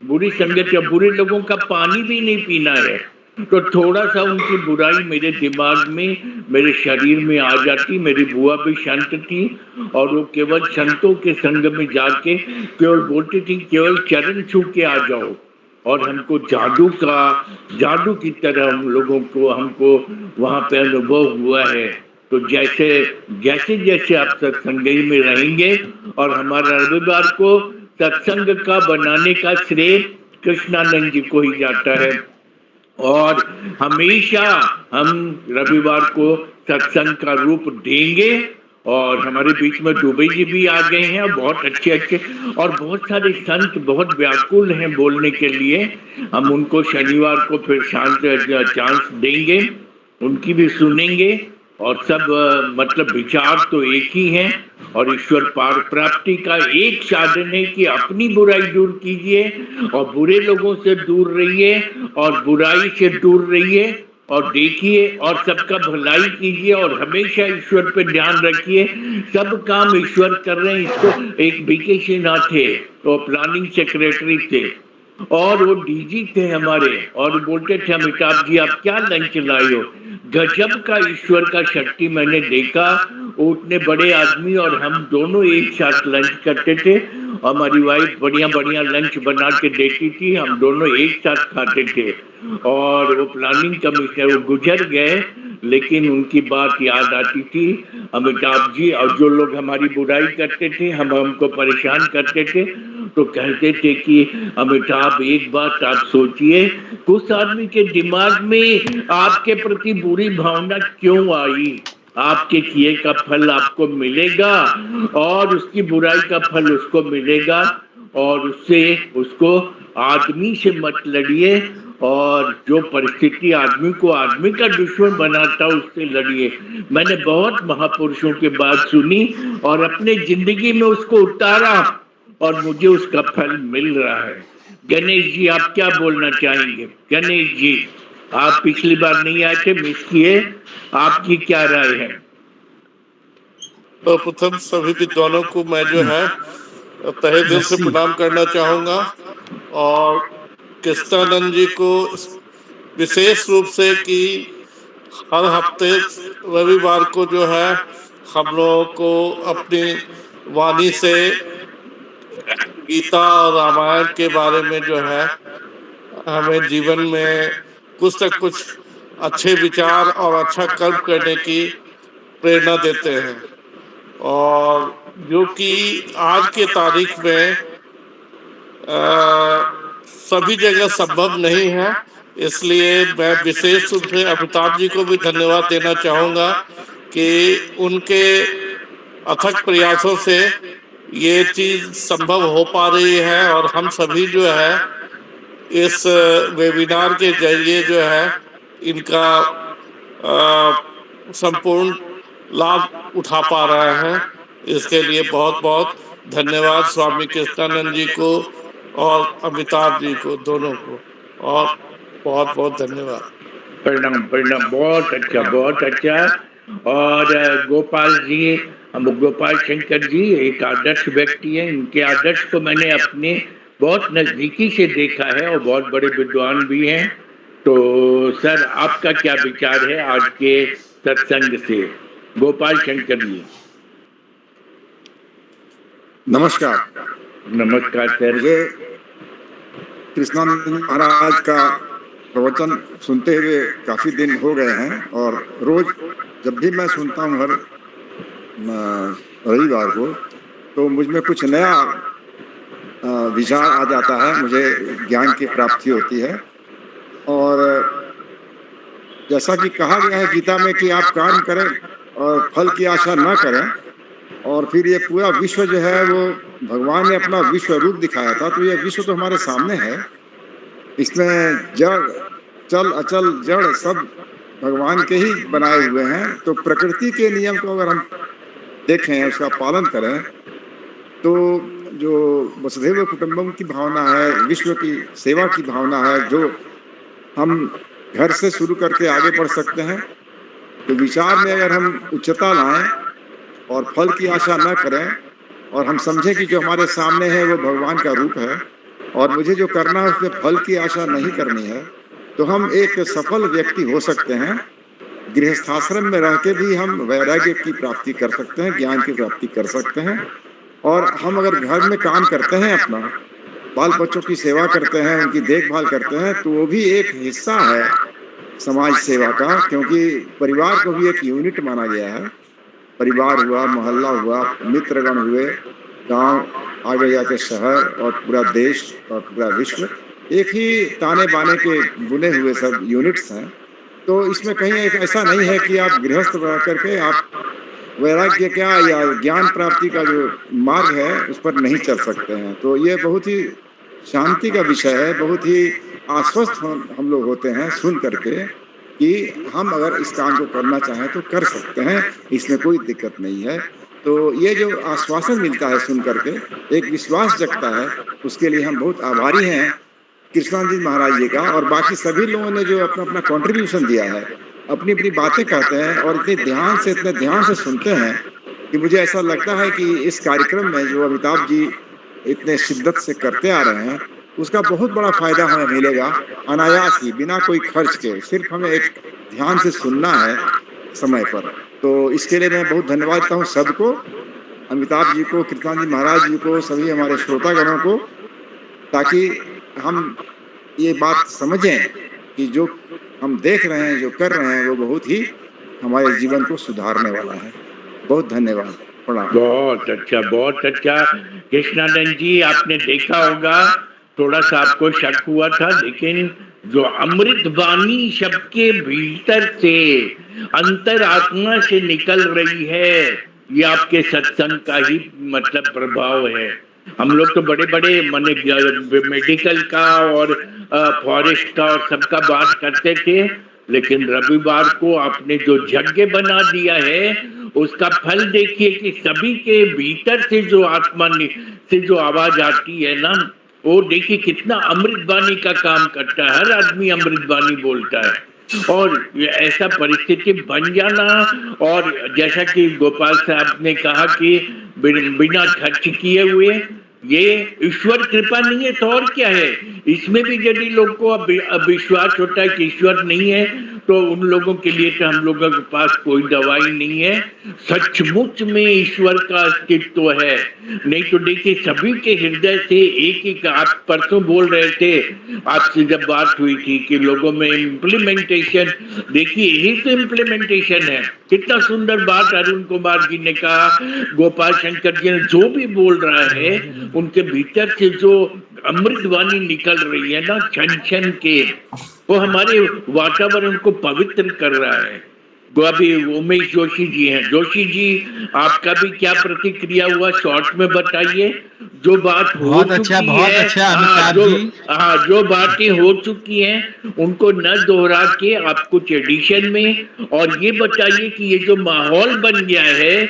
बुरी संगति और बुरे लोगों का पानी भी नहीं पीना है, तो थोड़ा सा उनकी बुराई मेरे दिमाग में, मेरे शरीर में आ जाती। मेरी बुआ भी संत थी, और वो केवल संतों के संग में जाके केवल बोलती थी केवल चरण छू के आ जाओ, और हमको जादू की तरह हम लोगों को, हमको वहां पे अनुभव हुआ है। तो जैसे जैसे जैसे आप सत्संगी में रहेंगे, और हमारा रविवार को सत्संग का बनाने का श्रेय कृष्णानंद जी को ही जाता है, और हमेशा हम रविवार को सत्संग का रूप देंगे। और हमारे बीच में दुबे जी भी आ गए हैं, और बहुत अच्छे अच्छे, और बहुत सारे संत बहुत व्याकुल हैं बोलने के लिए। हम उनको शनिवार को फिर शांत चांस देंगे, उनकी भी सुनेंगे, और सब मतलब विचार तो एक ही हैं, और ईश्वर पार प्राप्ति का एक साधन है कि अपनी बुराई दूर कीजिए, और बुरे लोगों से दूर रहिए, और बुराई से दूर रहिए, और देखिए, और सबका भलाई कीजिए, और हमेशा ईश्वर पे ध्यान रखिए। सब काम ईश्वर कर रहे हैं। इसको एक बीके सिन्हा थे, तो प्लानिंग सेक्रेटरी थे, और वो डीजी थे हमारे, और बोलते थे अमिताभ जी आप क्या लंच लाए हो। गजब का ईश्वर का शक्ति मैंने देखा। उतने बड़े आदमी और हम दोनों एक साथ लंच करते थे, हमारी वाइफ बढ़िया बढ़िया लंच बना के देती थी, हम दोनों एक साथ खाते थे। और वो प्लानिंग कमिश्नर, वो गुजर गए, लेकिन उनकी बात याद आती थी, अमिताभ जी। और जो लोग हमारी बुराई करते थे, हमको परेशान करते थे, तो कहते थे कि अमिताभ एक बात आप सोचिए, कुछ आदमी के दिमाग में आपके प्रति बुरी भावना क्यों आई। आपके किए का फल आपको मिलेगा, और उसकी बुराई का फल उसको मिलेगा, और उससे उसको आदमी से मत लड़िए, और जो परिस्थिति आदमी को आदमी का दुश्मन बनाता उससे लड़िए। मैंने बहुत महापुरुषों की बात सुनी और अपने जिंदगी में उसको उतारा और मुझे उसका फल मिल रहा है। गणेश जी, आप क्या बोलना चाहेंगे? गणेश जी, आप पिछली बार नहीं आए थे, मिस किए, आपकी क्या राय है? तो प्रथम सभी विद्वानों को मैं जो है तहे दिल से प्रणाम करना चाहूंगा और कृष्णानंद जी को विशेष रूप से कि हर हफ्ते रविवार को जो है हम लोगों को अपनी वाणी से गीता और रामायण के बारे में जो है हमें जीवन में कुछ न कुछ अच्छे विचार और अच्छा कर्म करने की प्रेरणा देते हैं। और जो कि आज के तारीख में सभी जगह संभव नहीं है, इसलिए मैं विशेष रूप से अमिताभ जी को भी धन्यवाद देना चाहूँगा कि उनके अथक प्रयासों से ये चीज़ संभव हो पा रही है और हम सभी जो है इस वेबिनार के जरिए जो है इनका संपूर्ण लाभ उठा पा रहे हैं। इसके लिए बहुत बहुत धन्यवाद स्वामी कृष्णानंद जी को और अमिताभ जी को, दोनों को, और बहुत बहुत धन्यवाद। प्रणाम प्रणाम, बहुत अच्छा बहुत अच्छा। और गोपाल जी, हम गोपाल शंकर जी एक आदर्श व्यक्ति हैं। इनके आदर्श को मैंने अपने बहुत नजदीकी से देखा है और बहुत बड़े विद्वान भी हैं। तो सर, आपका क्या विचार है आज के सत्संग से? गोपाल शंकर जी। नमस्कार। नमस्कार सर। मुझे कृष्णानंद महाराज का प्रवचन सुनते हुए काफ़ी दिन हो गए हैं और रोज जब भी मैं सुनता हूँ हर रविवार को, तो मुझ में कुछ नया विचार आ जाता है, मुझे ज्ञान की प्राप्ति होती है। और जैसा कि कहा गया है गीता में कि आप काम करें और फल की आशा न करें, और फिर ये पूरा विश्व जो है वो भगवान ने अपना विश्व रूप दिखाया था, तो ये विश्व तो हमारे सामने है। इसमें जड़ चल अचल जड़ सब भगवान के ही बनाए हुए हैं। तो प्रकृति के नियम को अगर हम देखें, उसका पालन करें, तो जो वसुधैव कुटुंबकम की भावना है, विश्व की सेवा की भावना है, जो हम घर से शुरू करके आगे बढ़ सकते हैं। तो विचार में अगर हम उच्चता लाएं और फल की आशा न करें और हम समझें कि जो हमारे सामने है वो भगवान का रूप है और मुझे जो करना है उसमें फल की आशा नहीं करनी है, तो हम एक सफल व्यक्ति हो सकते हैं। गृहस्थाश्रम में रह के भी हम वैराग्य की प्राप्ति कर सकते हैं, ज्ञान की प्राप्ति कर सकते हैं। और हम अगर घर में काम करते हैं, अपना बाल बच्चों की सेवा करते हैं, उनकी देखभाल करते हैं, तो वो भी एक हिस्सा है समाज सेवा का, क्योंकि परिवार को भी एक यूनिट माना गया है। परिवार हुआ, मोहल्ला हुआ, मित्रगण हुए, गांव, आगे जाके शहर और पूरा देश और पूरा विश्व एक ही ताने बाने के बुने हुए सब यूनिट्स हैं। तो इसमें कहीं एक ऐसा नहीं है कि आप गृहस्थ रह करके आप वैराग्य क्या या ज्ञान प्राप्ति का जो मार्ग है उस पर नहीं चल सकते हैं। तो ये बहुत ही शांति का विषय है, बहुत ही आश्वस्त हम लोग होते हैं सुन करके कि हम अगर इस काम को करना चाहें तो कर सकते हैं, इसमें कोई दिक्कत नहीं है। तो ये जो आश्वासन मिलता है सुन करके, एक विश्वास जगता है, उसके लिए हम बहुत आभारी हैं कृष्णानंद जी महाराज जी का। और बाकी सभी लोगों ने जो अपना अपना कंट्रीब्यूशन दिया है, अपनी अपनी बातें कहते हैं और इतने ध्यान से सुनते हैं कि मुझे ऐसा लगता है कि इस कार्यक्रम में जो अमिताभ जी इतने शिद्दत से करते आ रहे हैं, उसका बहुत बड़ा फायदा हमें मिलेगा अनायास ही, बिना कोई खर्च के। सिर्फ हमें एक ध्यान से सुनना है समय पर। तो इसके लिए मैं बहुत धन्यवाद देता हूँ सबको, अमिताभ जी को, कृष्णानंद जी महाराज जी को, सभी हमारे श्रोतागणों को, ताकि हम ये बात समझें कि जो हम देख रहे हैं, जो कर रहे हैं, वो बहुत ही हमारे जीवन को सुधारने वाला है। बहुत धन्यवाद, प्रणाम। बहुत अच्छा बहुत अच्छा। कृष्णानंद जी, आपने देखा होगा, थोड़ा सा आपको शक हुआ था, लेकिन जो अमृत वाणी शब्द के भीतर से अंतर आत्मा से निकल रही है, ये आपके सत्संग का ही मतलब प्रभाव है। हम लोग तो बड़े बड़े माने मेडिकल का और फॉरेस्ट का और सबका बात करते थे, लेकिन रविवार को आपने जो यज्ञ बना दिया है उसका फल देखिए कि सभी के भीतर से जो आत्मा से जो आवाज आती है ना, वो देखिए कितना अमृतवाणी का काम करता है। हर आदमी अमृतवाणी बोलता है और ये ऐसा परिस्थिति बन जाना। और जैसा कि गोपाल साहब ने कहा कि बिना खर्च किए हुए, ये ईश्वर कृपा नहीं है तो और क्या है। इसमें भी यदि लोग को अब विश्वास होता है कि ईश्वर नहीं है, तो उन लोगों के लिए तो हम लोगों के पास कोई दवाई नहीं है। सचमुच में ईश्वर का अस्तित्व है। नहीं तो देखिए सभी के हृदय से एक एक, आप परसों बोल रहे थे, आपसे जब बात हुई थी कि लोगों में इम्प्लीमेंटेशन, देखिए यही तो इम्प्लीमेंटेशन है। कितना सुंदर बात अरुण कुमार जी ने कहा, गोपाल शंकर जी ने जो भी बोल रहा है, उनके भीतर से जो अमृतवाणी निकल रही है ना क्षण क्षण के, वो हमारे वातावरण को पवित्र कर रहा है। वो अभी उमेश जोशी जी हैं। जोशी जी, आपका भी क्या प्रतिक्रिया हुआ, शॉर्ट में बताइए। जो बात हो चुकी बहुत है, अच्छा हाँ अमिताभ जो, जी। हाँ जो बातें हो चुकी हैं उनको न दोहरा के आप कुछ एडिशन में, और ये बताइए कि ये जो माहौल बन गया है,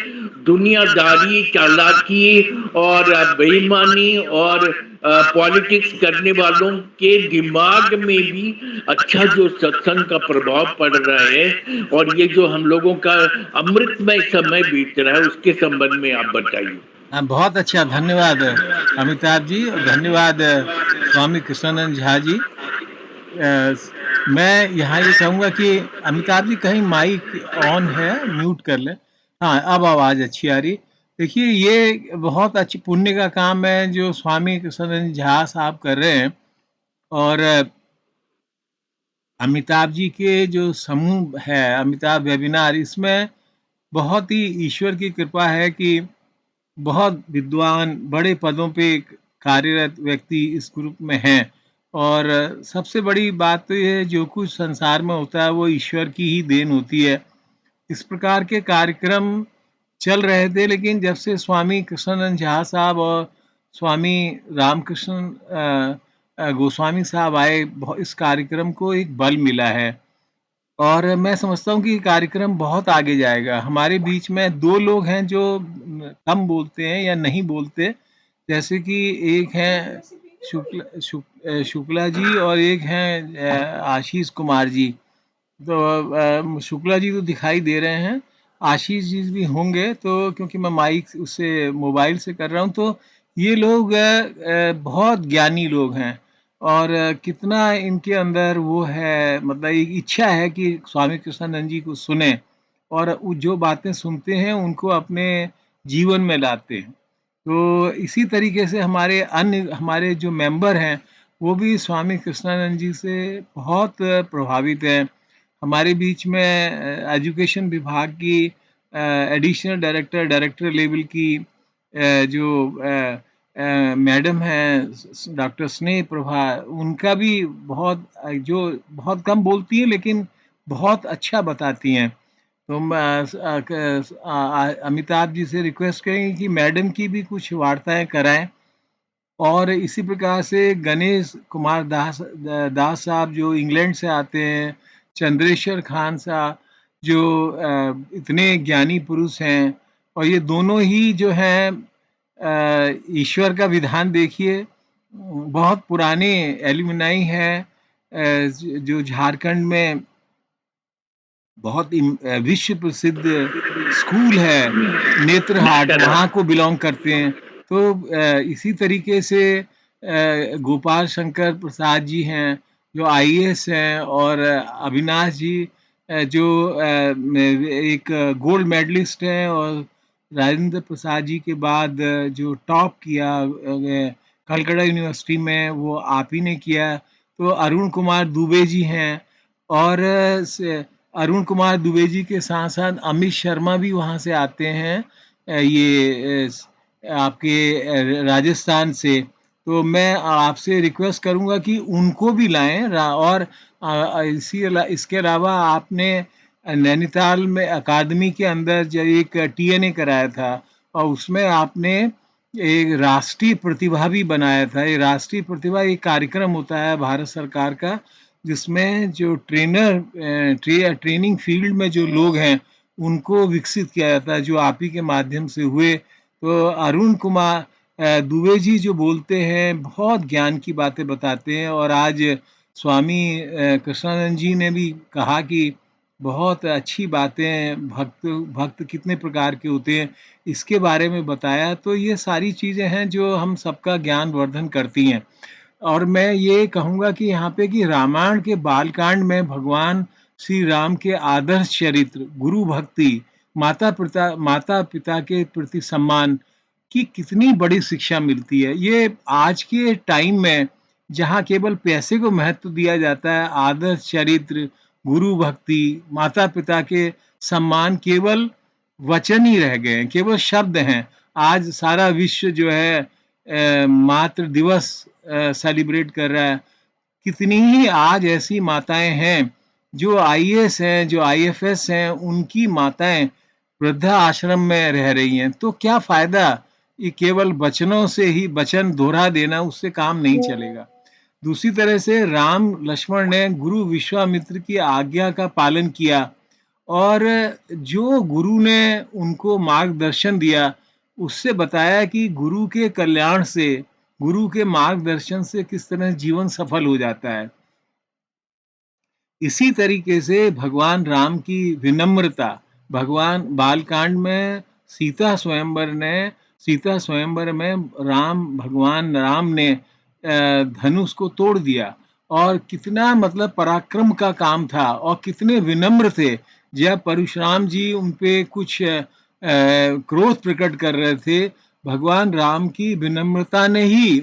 दुनियादारी, चालाकी और बेईमानी और पॉलिटिक्स करने वालों के दिमाग में भी अच्छा जो सत्संग का प्रभाव पड़ रहा है, और ये जो हम लोगों का अमृतमय समय बीत रहा है, उसके संबंध में आप बताइए। बहुत अच्छा, धन्यवाद अमिताभ जी, और धन्यवाद स्वामी कृष्णानंद झा जी। मैं यहाँ ये कहूँगा कि अमिताभ जी कहीं माइक ऑन है, म्यूट कर लें। हाँ, अब आवाज़ अच्छी आ रही। देखिए, ये बहुत अच्छी पुण्य का काम है जो स्वामी कृष्णानंद झा साहब कर रहे हैं, और अमिताभ जी के जो समूह है, अमिताभ वेबिनार, इसमें बहुत ही ईश्वर की कृपा है कि बहुत विद्वान, बड़े पदों पे कार्यरत व्यक्ति इस ग्रुप में हैं। और सबसे बड़ी बात तो ये है, जो कुछ संसार में होता है वो ईश्वर की ही देन होती है। इस प्रकार के कार्यक्रम चल रहे थे, लेकिन जब से स्वामी कृष्णानंद झा साहब और स्वामी रामकृष्ण गोस्वामी साहब आए, इस कार्यक्रम को एक बल मिला है। और मैं समझता हूँ कि ये कार्यक्रम बहुत आगे जाएगा। हमारे बीच में 2 लोग हैं जो कम बोलते हैं या नहीं बोलते, जैसे कि एक हैं शुक्ला जी, और एक हैं आशीष कुमार जी। तो शुक्ला जी तो दिखाई दे रहे हैं, आशीष जी भी होंगे, तो क्योंकि मैं माइक उससे मोबाइल से कर रहा हूँ, तो ये लोग बहुत ज्ञानी लोग हैं। और कितना इनके अंदर वो है, मतलब एक इच्छा है कि स्वामी कृष्णानंद जी को सुने, और वो जो बातें सुनते हैं उनको अपने जीवन में लाते हैं। तो इसी तरीके से हमारे जो मेंबर हैं, वो भी स्वामी कृष्णानंद जी से बहुत प्रभावित हैं। हमारे बीच में एजुकेशन विभाग की एडिशनल डायरेक्टर लेवल की जो मैडम हैं, डॉक्टर स्नेह प्रभा, उनका भी जो बहुत कम बोलती हैं लेकिन बहुत अच्छा बताती हैं। तो अमिताभ जी से रिक्वेस्ट करेंगे कि मैडम की भी कुछ वार्ताएं कराएं। और इसी प्रकार से गणेश कुमार दास साहब जो इंग्लैंड से आते हैं, चंद्रेश्वर खान साहब जो इतने ज्ञानी पुरुष हैं, और ये दोनों ही जो हैं ईश्वर का विधान देखिए, बहुत पुराने एलुमनाई हैं, जो झारखंड में बहुत विश्व प्रसिद्ध स्कूल है नेत्रहाट, वहाँ को बिलोंग करते हैं। तो इसी तरीके से गोपाल शंकर प्रसाद जी हैं जो आईएएस हैं, और अविनाश जी जो एक गोल्ड मेडलिस्ट हैं, और राजेंद्र प्रसाद जी के बाद जो टॉप किया कलकत्ता यूनिवर्सिटी में, वो आप ही ने किया। तो अरुण कुमार दुबे जी हैं, और अरुण कुमार दुबे जी के साथ साथ अमित शर्मा भी वहाँ से आते हैं, आपके राजस्थान से। तो मैं आपसे रिक्वेस्ट करूँगा कि उनको भी लाएं। और इसके अलावा आपने नैनीताल में अकादमी के अंदर जो एक टीएनए कराया था, और उसमें आपने एक राष्ट्रीय प्रतिभा भी बनाया था। ये राष्ट्रीय प्रतिभा एक कार्यक्रम होता है भारत सरकार का, जिसमें जो ट्रेनिंग फील्ड में जो लोग हैं उनको विकसित किया जाता है, जो आप ही के माध्यम से हुए। तो अरुण कुमार दुबे जी जो बोलते हैं, बहुत ज्ञान की बातें बताते हैं। और आज स्वामी कृष्णानंद जी ने भी कहा कि बहुत अच्छी बातें, भक्त भक्त कितने प्रकार के होते हैं, इसके बारे में बताया। तो ये सारी चीज़ें हैं जो हम सबका ज्ञान वर्धन करती हैं। और मैं ये कहूँगा कि यहाँ पे कि रामायण के बालकांड में भगवान श्री राम के आदर्श चरित्र, गुरु भक्ति, माता पिता के प्रति सम्मान की कितनी बड़ी शिक्षा मिलती है। ये आज के टाइम में जहाँ केवल पैसे को महत्व दिया जाता है, आदर्श चरित्र, गुरु भक्ति, माता पिता के सम्मान केवल वचन ही रह गए हैं, केवल शब्द हैं। आज सारा विश्व जो है मातृ दिवस सेलिब्रेट कर रहा है। कितनी ही आज ऐसी माताएं हैं जो आईएएस हैं, जो आईएफएस हैं, उनकी माताएं वृद्धा आश्रम में रह रही हैं। तो क्या फायदा, ये केवल वचनों से ही वचन दोहरा देना, उससे काम नहीं चलेगा। दूसरी तरह से राम लक्ष्मण ने गुरु विश्वामित्र की आज्ञा का पालन किया, और जो गुरु ने उनको मार्गदर्शन दिया, उससे बताया कि गुरु के कल्याण से, गुरु के मार्गदर्शन से किस तरह जीवन सफल हो जाता है। इसी तरीके से भगवान राम की विनम्रता, भगवान बालकांड में सीता स्वयंवर में भगवान राम ने धनुष को तोड़ दिया, और कितना मतलब पराक्रम का काम था, और कितने विनम्र थे। जब परशुराम जी उन पे कुछ क्रोध प्रकट कर रहे थे, भगवान राम की विनम्रता ने ही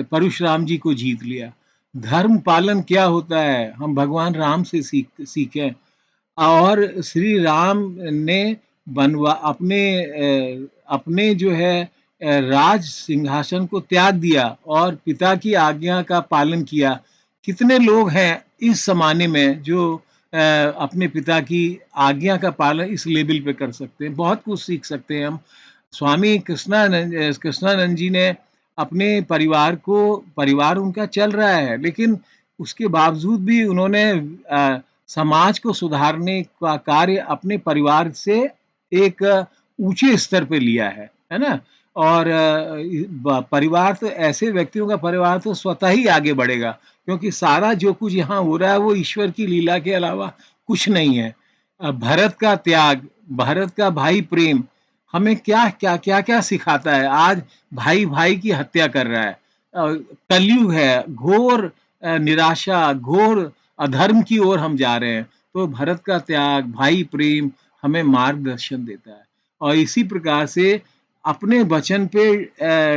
परशुराम जी को जीत लिया। धर्म पालन क्या होता है, हम भगवान राम से सीखें। और श्री राम ने अपने जो है राज सिंहासन को त्याग दिया और पिता की आज्ञा का पालन किया। कितने लोग हैं इस जमाने में जो अपने पिता की आज्ञा का पालन इस लेवल पे कर सकते हैं। बहुत कुछ सीख सकते हैं हम। स्वामी कृष्णानंद जी ने अपने परिवार उनका चल रहा है, लेकिन उसके बावजूद भी उन्होंने समाज को सुधारने का कार्य अपने परिवार से एक ऊंचे स्तर पे लिया है ना। और परिवार तो, ऐसे व्यक्तियों का परिवार तो स्वतः ही आगे बढ़ेगा, क्योंकि सारा जो कुछ यहाँ हो रहा है वो ईश्वर की लीला के अलावा कुछ नहीं है। भरत का त्याग, भरत का भाई प्रेम हमें क्या क्या क्या क्या सिखाता है। आज भाई भाई की हत्या कर रहा है, कलयुग है, घोर निराशा, घोर अधर्म की ओर हम जा रहे हैं। तो भरत का त्याग, भाई प्रेम हमें मार्गदर्शन देता है। और इसी प्रकार से अपने वचन पे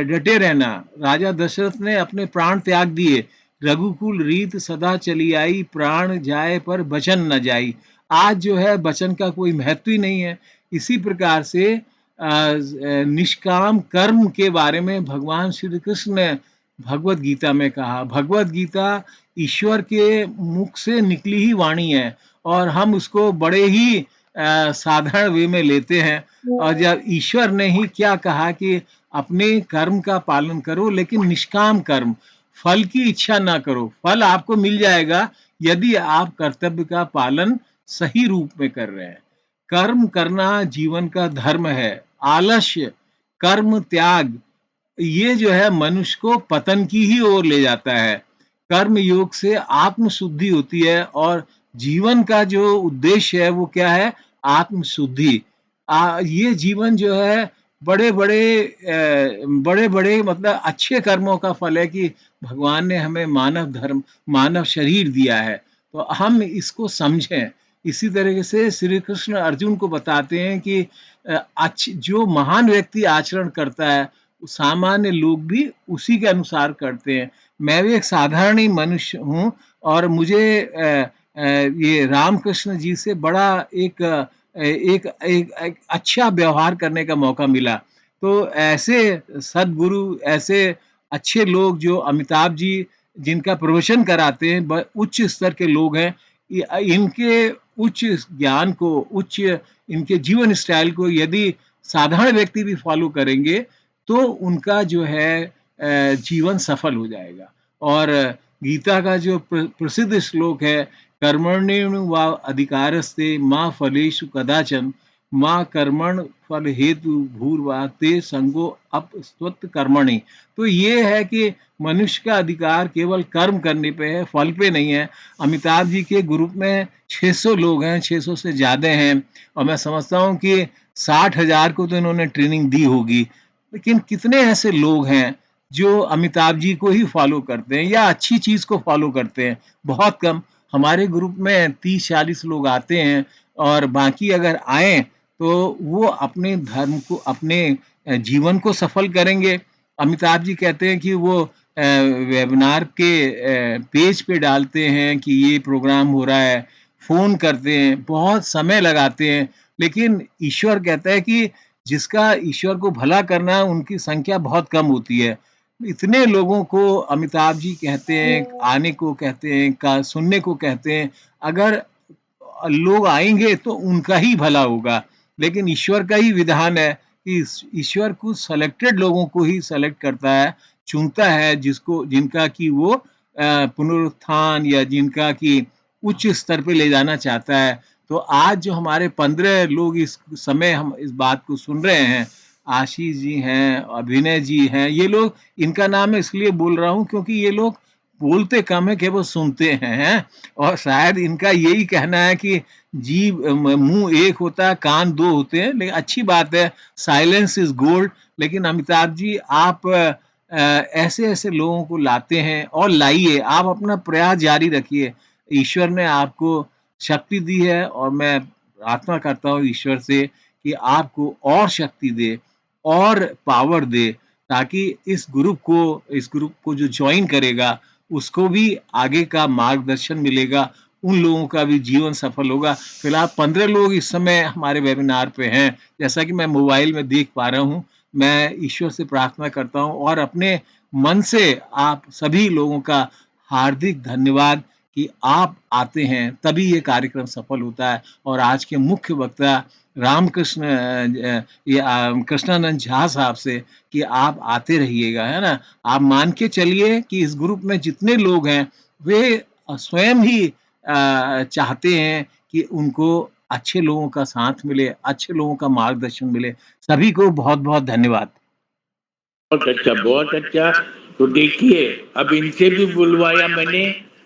डटे रहना। राजा दशरथ ने अपने प्राण त्याग दिए, रघुकुल रीत सदा चली आई, प्राण जाए पर वचन न जाई। आज जो है वचन का कोई महत्व ही नहीं है। इसी प्रकार से निष्काम कर्म के बारे में भगवान श्री कृष्ण ने भगवत गीता में कहा। भगवत गीता ईश्वर के मुख से निकली ही वाणी है, और हम उसको बड़े ही साधारण वे में लेते हैं। और जब ईश्वर ने ही क्या कहा कि अपने कर्म का पालन करो, लेकिन निष्काम कर्म, फल की इच्छा ना करो। फल आपको मिल जाएगा यदि आप कर्तव्य का पालन सही रूप में कर रहे हैं। कर्म करना जीवन का धर्म है। आलस्य, कर्म त्याग, ये जो है मनुष्य को पतन की ही ओर ले जाता है। कर्म योग से आत्म शुद्धि होती है, और जीवन का जो उद्देश्य है वो क्या है, आत्म शुद्धि। ये जीवन जो है बड़े बड़े मतलब अच्छे कर्मों का फल है कि भगवान ने हमें मानव शरीर दिया है, तो हम इसको समझें। इसी तरीके से श्री कृष्ण अर्जुन को बताते हैं कि जो महान व्यक्ति आचरण करता है, सामान्य लोग भी उसी के अनुसार करते हैं। मैं भी एक साधारण ही मनुष्य हूँ, और मुझे ये रामकृष्ण जी से बड़ा एक अच्छा व्यवहार करने का मौका मिला। तो ऐसे सद्गुरु, ऐसे अच्छे लोग जो अमिताभ जी जिनका प्रवचन कराते हैं, उच्च स्तर के लोग हैं। इनके उच्च ज्ञान को, उच्च इनके जीवन स्टाइल को यदि साधारण व्यक्ति भी फॉलो करेंगे तो उनका जो है जीवन सफल हो जाएगा। और गीता का जो प्रसिद्ध श्लोक है, कर्मण्येनु वा अधिकारस्ते मा फलेषु कदाचन माँ कर्मण फल हेतु भूर्वा ते संगो अपस्त्वत कर्मणि। तो ये है कि मनुष्य का अधिकार केवल कर्म करने पे है, फल पे नहीं है। अमिताभ जी के ग्रुप में 600 लोग हैं, 600 से ज्यादा हैं, और मैं समझता हूँ कि 60,000 को तो इन्होंने ट्रेनिंग दी होगी। लेकिन कितने ऐसे लोग हैं जो अमिताभ जी को ही फॉलो करते हैं या अच्छी चीज को फॉलो करते हैं? बहुत कम। हमारे ग्रुप में 30-40 लोग आते हैं, और बाकी अगर आए तो वो अपने धर्म को, अपने जीवन को सफल करेंगे। अमिताभ जी कहते हैं कि वो वेबिनार के पेज पे डालते हैं कि ये प्रोग्राम हो रहा है, फोन करते हैं, बहुत समय लगाते हैं, लेकिन ईश्वर कहता है कि जिसका ईश्वर को भला करना है उनकी संख्या बहुत कम होती है। इतने लोगों को अमिताभ जी कहते हैं, आने को कहते हैं, का सुनने को कहते हैं। अगर लोग आएंगे तो उनका ही भला होगा, लेकिन ईश्वर का ही विधान है कि ईश्वर कुछ सेलेक्टेड लोगों को ही सेलेक्ट करता है, चुनता है, जिसको, जिनका कि वो पुनरुत्थान या जिनका कि उच्च स्तर पे ले जाना चाहता है। तो आज जो हमारे 15 लोग इस समय हम इस बात को सुन रहे हैं, आशीष जी हैं, अभिनय जी हैं, ये लोग, इनका नाम मैं इसलिए बोल रहा हूँ क्योंकि ये लोग बोलते कम है, केवल सुनते हैं। और शायद इनका यही कहना है कि मुंह एक होता है, कान दो होते हैं, लेकिन अच्छी बात है, साइलेंस इज गोल्ड। लेकिन अमिताभ जी, आप ऐसे ऐसे लोगों को लाते हैं और लाइए, आप अपना प्रयास जारी रखिए। ईश्वर ने आपको शक्ति दी है, और मैं प्रार्थना करता हूँ ईश्वर से कि आपको और शक्ति दे और पावर दे, ताकि इस ग्रुप को जो ज्वाइन करेगा उसको भी आगे का मार्गदर्शन मिलेगा, उन लोगों का भी जीवन सफल होगा। फिलहाल 15 लोग इस समय हमारे वेबिनार पे हैं, जैसा कि मैं मोबाइल में देख पा रहा हूँ। मैं ईश्वर से प्रार्थना करता हूँ और अपने मन से आप सभी लोगों का हार्दिक धन्यवाद कि आप आते हैं, तभी ये कार्यक्रम सफल होता है। और आज के मुख्य वक्ता रामकृष्ण कृष्णानंद झा साहब से कि आप आते रहिएगा, है ना। आप मान के चलिए कि इस ग्रुप में जितने लोग हैं वे स्वयं ही चाहते हैं कि उनको अच्छे लोगों का साथ मिले, अच्छे लोगों का मार्गदर्शन मिले। सभी को बहुत बहुत धन्यवाद। बहुत अच्छा, बहुत अच्छा। तो देखिए, अब इनसे भी बुलवाया मैंने,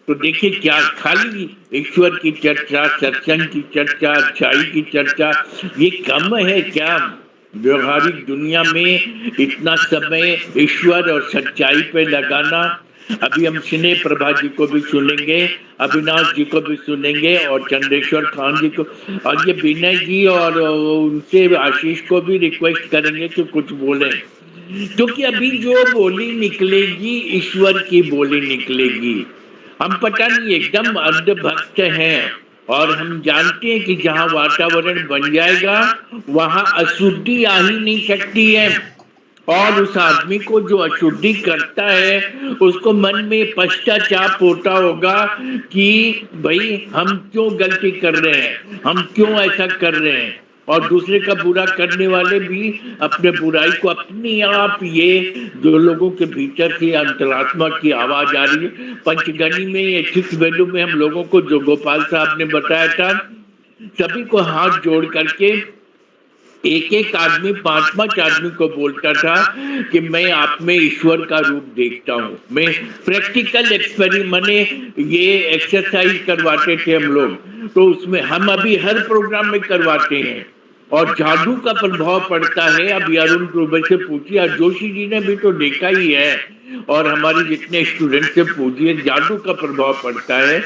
तो देखिए क्या खाली ईश्वर की चर्चा, सत्संग की चर्चा, अच्छाई की चर्चा, ये कम है क्या? व्यवहारिक दुनिया में इतना समय ईश्वर और सच्चाई पे लगाना। अभी हम स्नेह प्रभा जी को भी सुनेंगे, अविनाश जी को भी सुनेंगे, और चंद्रेश्वर खान जी को, और ये विनय जी और उनसे आशीष को भी रिक्वेस्ट करेंगे कि कुछ बोलें, क्योंकि अभी जो बोली निकलेगी ईश्वर की बोली निकलेगी। हम पता नहीं एकदम अंधभक्त हैं, और हम जानते हैं कि जहाँ वातावरण बन जाएगा वहाँ अशुद्धि आ ही नहीं सकती है। और उस आदमी को जो अशुद्धि करता है उसको मन में पश्चाताप होता होगा कि भाई हम क्यों गलती कर रहे हैं, हम क्यों ऐसा कर रहे हैं। और दूसरे का बुरा करने वाले भी अपने बुराई को अपने आप, ये जो लोगों के भीतर से अंतरात्मा की आवाज आ रही है, पंचगनी में, एथिक्स वैल्यू में हम लोगों को जो गोपाल साहब ने बताया था, सभी को हाथ जोड़ करके एक एक आदमी 5-5 आदमी को बोलता था कि मैं आप में ईश्वर का रूप देखता हूँ। मैं प्रैक्टिकल एक्सपेरिमेंट, ये एक्सरसाइज करवाते थे हम लोग, तो उसमें हम अभी हर प्रोग्राम में करवाते हैं, और जादू का प्रभाव पड़ता है। अभी अरुण दुबे से पूछिए, जोशी जी ने भी तो देखा ही है, और हमारे जितने स्टूडेंट से पूछिए, जादू का प्रभाव पड़ता है।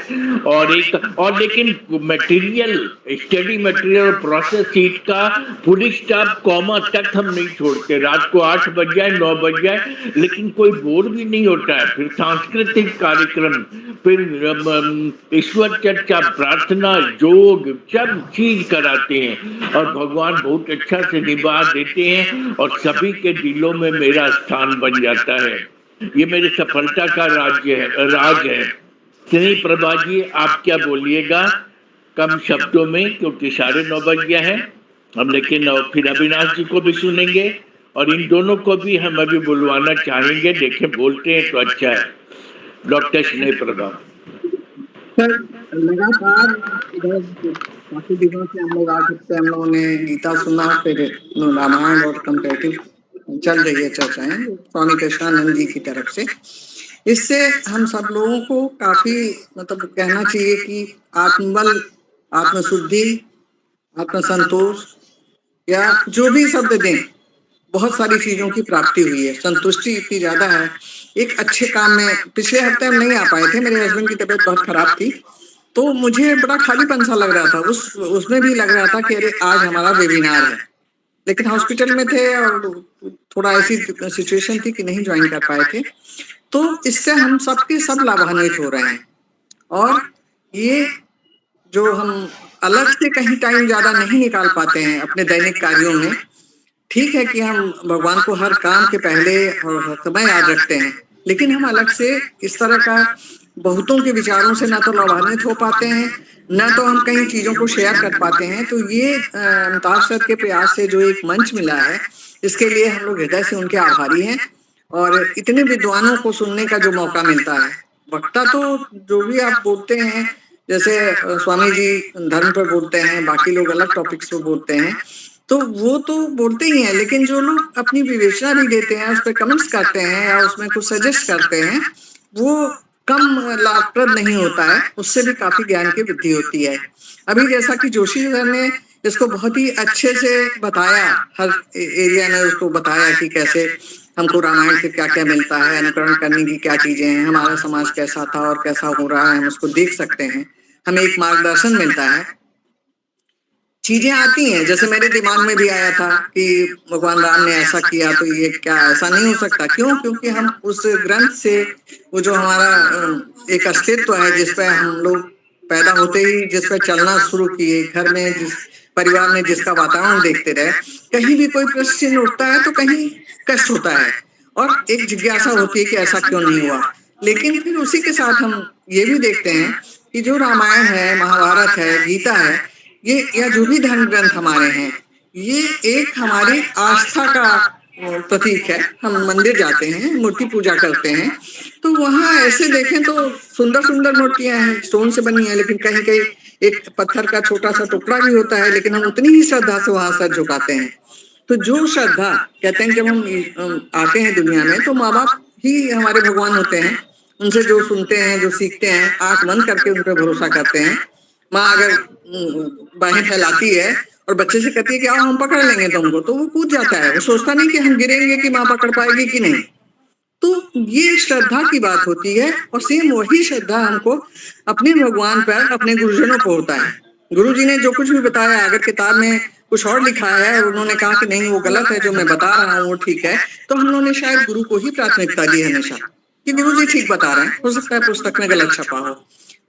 और लेकिन मटेरियल, स्टडी मटेरियल और प्रोसेस शीट का फुल स्टॉप कॉमा तक हम नहीं छोड़ते। रात को 8 बज जाए, 9 बज जाए, लेकिन कोई बोर भी नहीं होता है। फिर सांस्कृतिक कार्यक्रम, फिर ईश्वर चर्चा, प्रार्थना, योग, सब चीज कराते हैं, और भगवान बहुत अच्छा से निभा देते हैं, और सभी के दिलों में मेरा स्थान बन जाता है। ये मेरी सफलता का राज है। स्नेह प्रभा जी, आप क्या बोलिएगा कम शब्दों में, क्योंकि 9:30 बज गया है। हम लेकिन फिर अविनाश जी को भी सुनेंगे और इन दोनों को भी हम अभी बुलवाना चाहेंगे। देखें बोलते हैं तो अच्छा है। डॉक्टर स्नेह प्रभा। सर, लगातार इधर काफी दिनों से हम लोग आ सकते हैं, हम लोगों ने गीता सुना, फिर रामायण और कंपैरेटिव चल रही है चर्चाएं स्वामी कृष्णानंद जी की तरफ से। इससे हम सब लोगों को काफी मतलब कहना चाहिए कि आत्मबल, आत्मशुद्धि, आत्मसंतोष या जो भी शब्द दें, बहुत सारी चीजों की प्राप्ति हुई है। संतुष्टि इतनी ज्यादा है। एक अच्छे काम में पिछले हफ्ते हम नहीं आ पाए थे, मेरे हस्बैंड की तबीयत बहुत खराब थी, तो मुझे बड़ा खालीपन सा लग रहा था। उसमें भी लग रहा था कि अरे आज हमारा वेबिनार है, लेकिन हॉस्पिटल में थे और थोड़ा ऐसी सिचुएशन थी कि नहीं ज्वाइन कर पाए थे। तो इससे हम सबके सब लाभान्वित हो रहे हैं। और ये जो हम अलग से कहीं टाइम ज्यादा नहीं निकाल पाते हैं अपने दैनिक कार्यों में, ठीक है कि हम भगवान को हर काम के पहले और हर समय याद रखते हैं, लेकिन हम अलग से इस तरह का बहुतों के विचारों से ना तो लाभान्वित हो पाते हैं, ना तो हम कई चीजों को शेयर कर पाते हैं। तो ये अमिताभ सर के प्रयास से जो एक मंच मिला है, इसके लिए हम लोग हृदय से उनके आभारी हैं। और इतने विद्वानों को सुनने का जो मौका मिलता है, वक्ता तो जो भी आप बोलते हैं, जैसे स्वामी जी धर्म पर बोलते हैं, बाकी लोग अलग टॉपिक्स पर बोलते हैं, तो वो तो बोलते ही हैं, लेकिन जो लोग अपनी विवेचना भी देते हैं, उस पर कमेंट्स करते हैं या उसमें कुछ सजेस्ट करते हैं, वो कम लाभप्रद नहीं होता है, उससे भी काफी ज्ञान की वृद्धि होती है। अभी जैसा कि जोशी सर ने इसको बहुत ही अच्छे से बताया, हर एरिया में उसको बताया कि कैसे हमको रामायण से क्या क्या मिलता है, अनुकरण करने की क्या चीजें हैं, हमारा समाज कैसा था और कैसा हो रहा है, हम उसको देख सकते हैं, हमें एक मार्गदर्शन मिलता है। चीजें आती हैं, जैसे मेरे दिमाग में भी आया था कि भगवान राम ने ऐसा किया तो ये क्या ऐसा नहीं हो सकता। क्यों? क्योंकि हम उस ग्रंथ से वो जो हमारा एक अस्तित्व है, जिस पे हम लोग पैदा होते ही जिस पे चलना शुरू किए, घर में जिस परिवार में जिसका वातावरण देखते रहे, कहीं भी कोई प्रश्न चिन्ह उठता है तो कहीं कष्ट होता है और एक जिज्ञासा होती है कि ऐसा क्यों नहीं हुआ। लेकिन फिर उसी के साथ हम ये भी देखते हैं कि जो रामायण है, महाभारत है, गीता है, ये या जो भी धर्म ग्रंथ हमारे हैं, ये एक हमारी आस्था का प्रतीक है। हम मंदिर जाते हैं, मूर्ति पूजा करते हैं, तो वहाँ ऐसे देखें तो सुंदर सुंदर मूर्तियां हैं, स्टोन से बनी है, लेकिन कहीं कहीं एक पत्थर का छोटा सा टुकड़ा भी होता है, लेकिन हम उतनी ही श्रद्धा से वहां सर झुकाते हैं। तो जो श्रद्धा, कहते हैं जब हम आते हैं दुनिया में तो माँ बाप ही हमारे भगवान होते हैं, उनसे जो सुनते हैं, जो सीखते हैं, आंख बंद करके उन पर भरोसा करते हैं। माँ अगर बाहें फैलाती है और बच्चे से कहती है कि आओ हम पकड़ लेंगे तुमको, तो वो कूद जाता है, वो सोचता नहीं कि हम गिरेंगे कि माँ पकड़ पाएगी कि नहीं। तो ये श्रद्धा की बात होती है और सेम वही श्रद्धा हमको अपने भगवान पर, अपने गुरुजनों को होता है। गुरु जी ने जो कुछ भी बताया, अगर किताब में कुछ और लिखा है और उन्होंने कहा कि नहीं वो गलत है, जो मैं बता रहा हूँ वो ठीक है, तो हम लोगों ने शायद गुरु को ही प्राथमिकता दी हमेशा कि गुरु जी ठीक बता रहे हैं, हो सकता है पुस्तक में गलत छपा हो।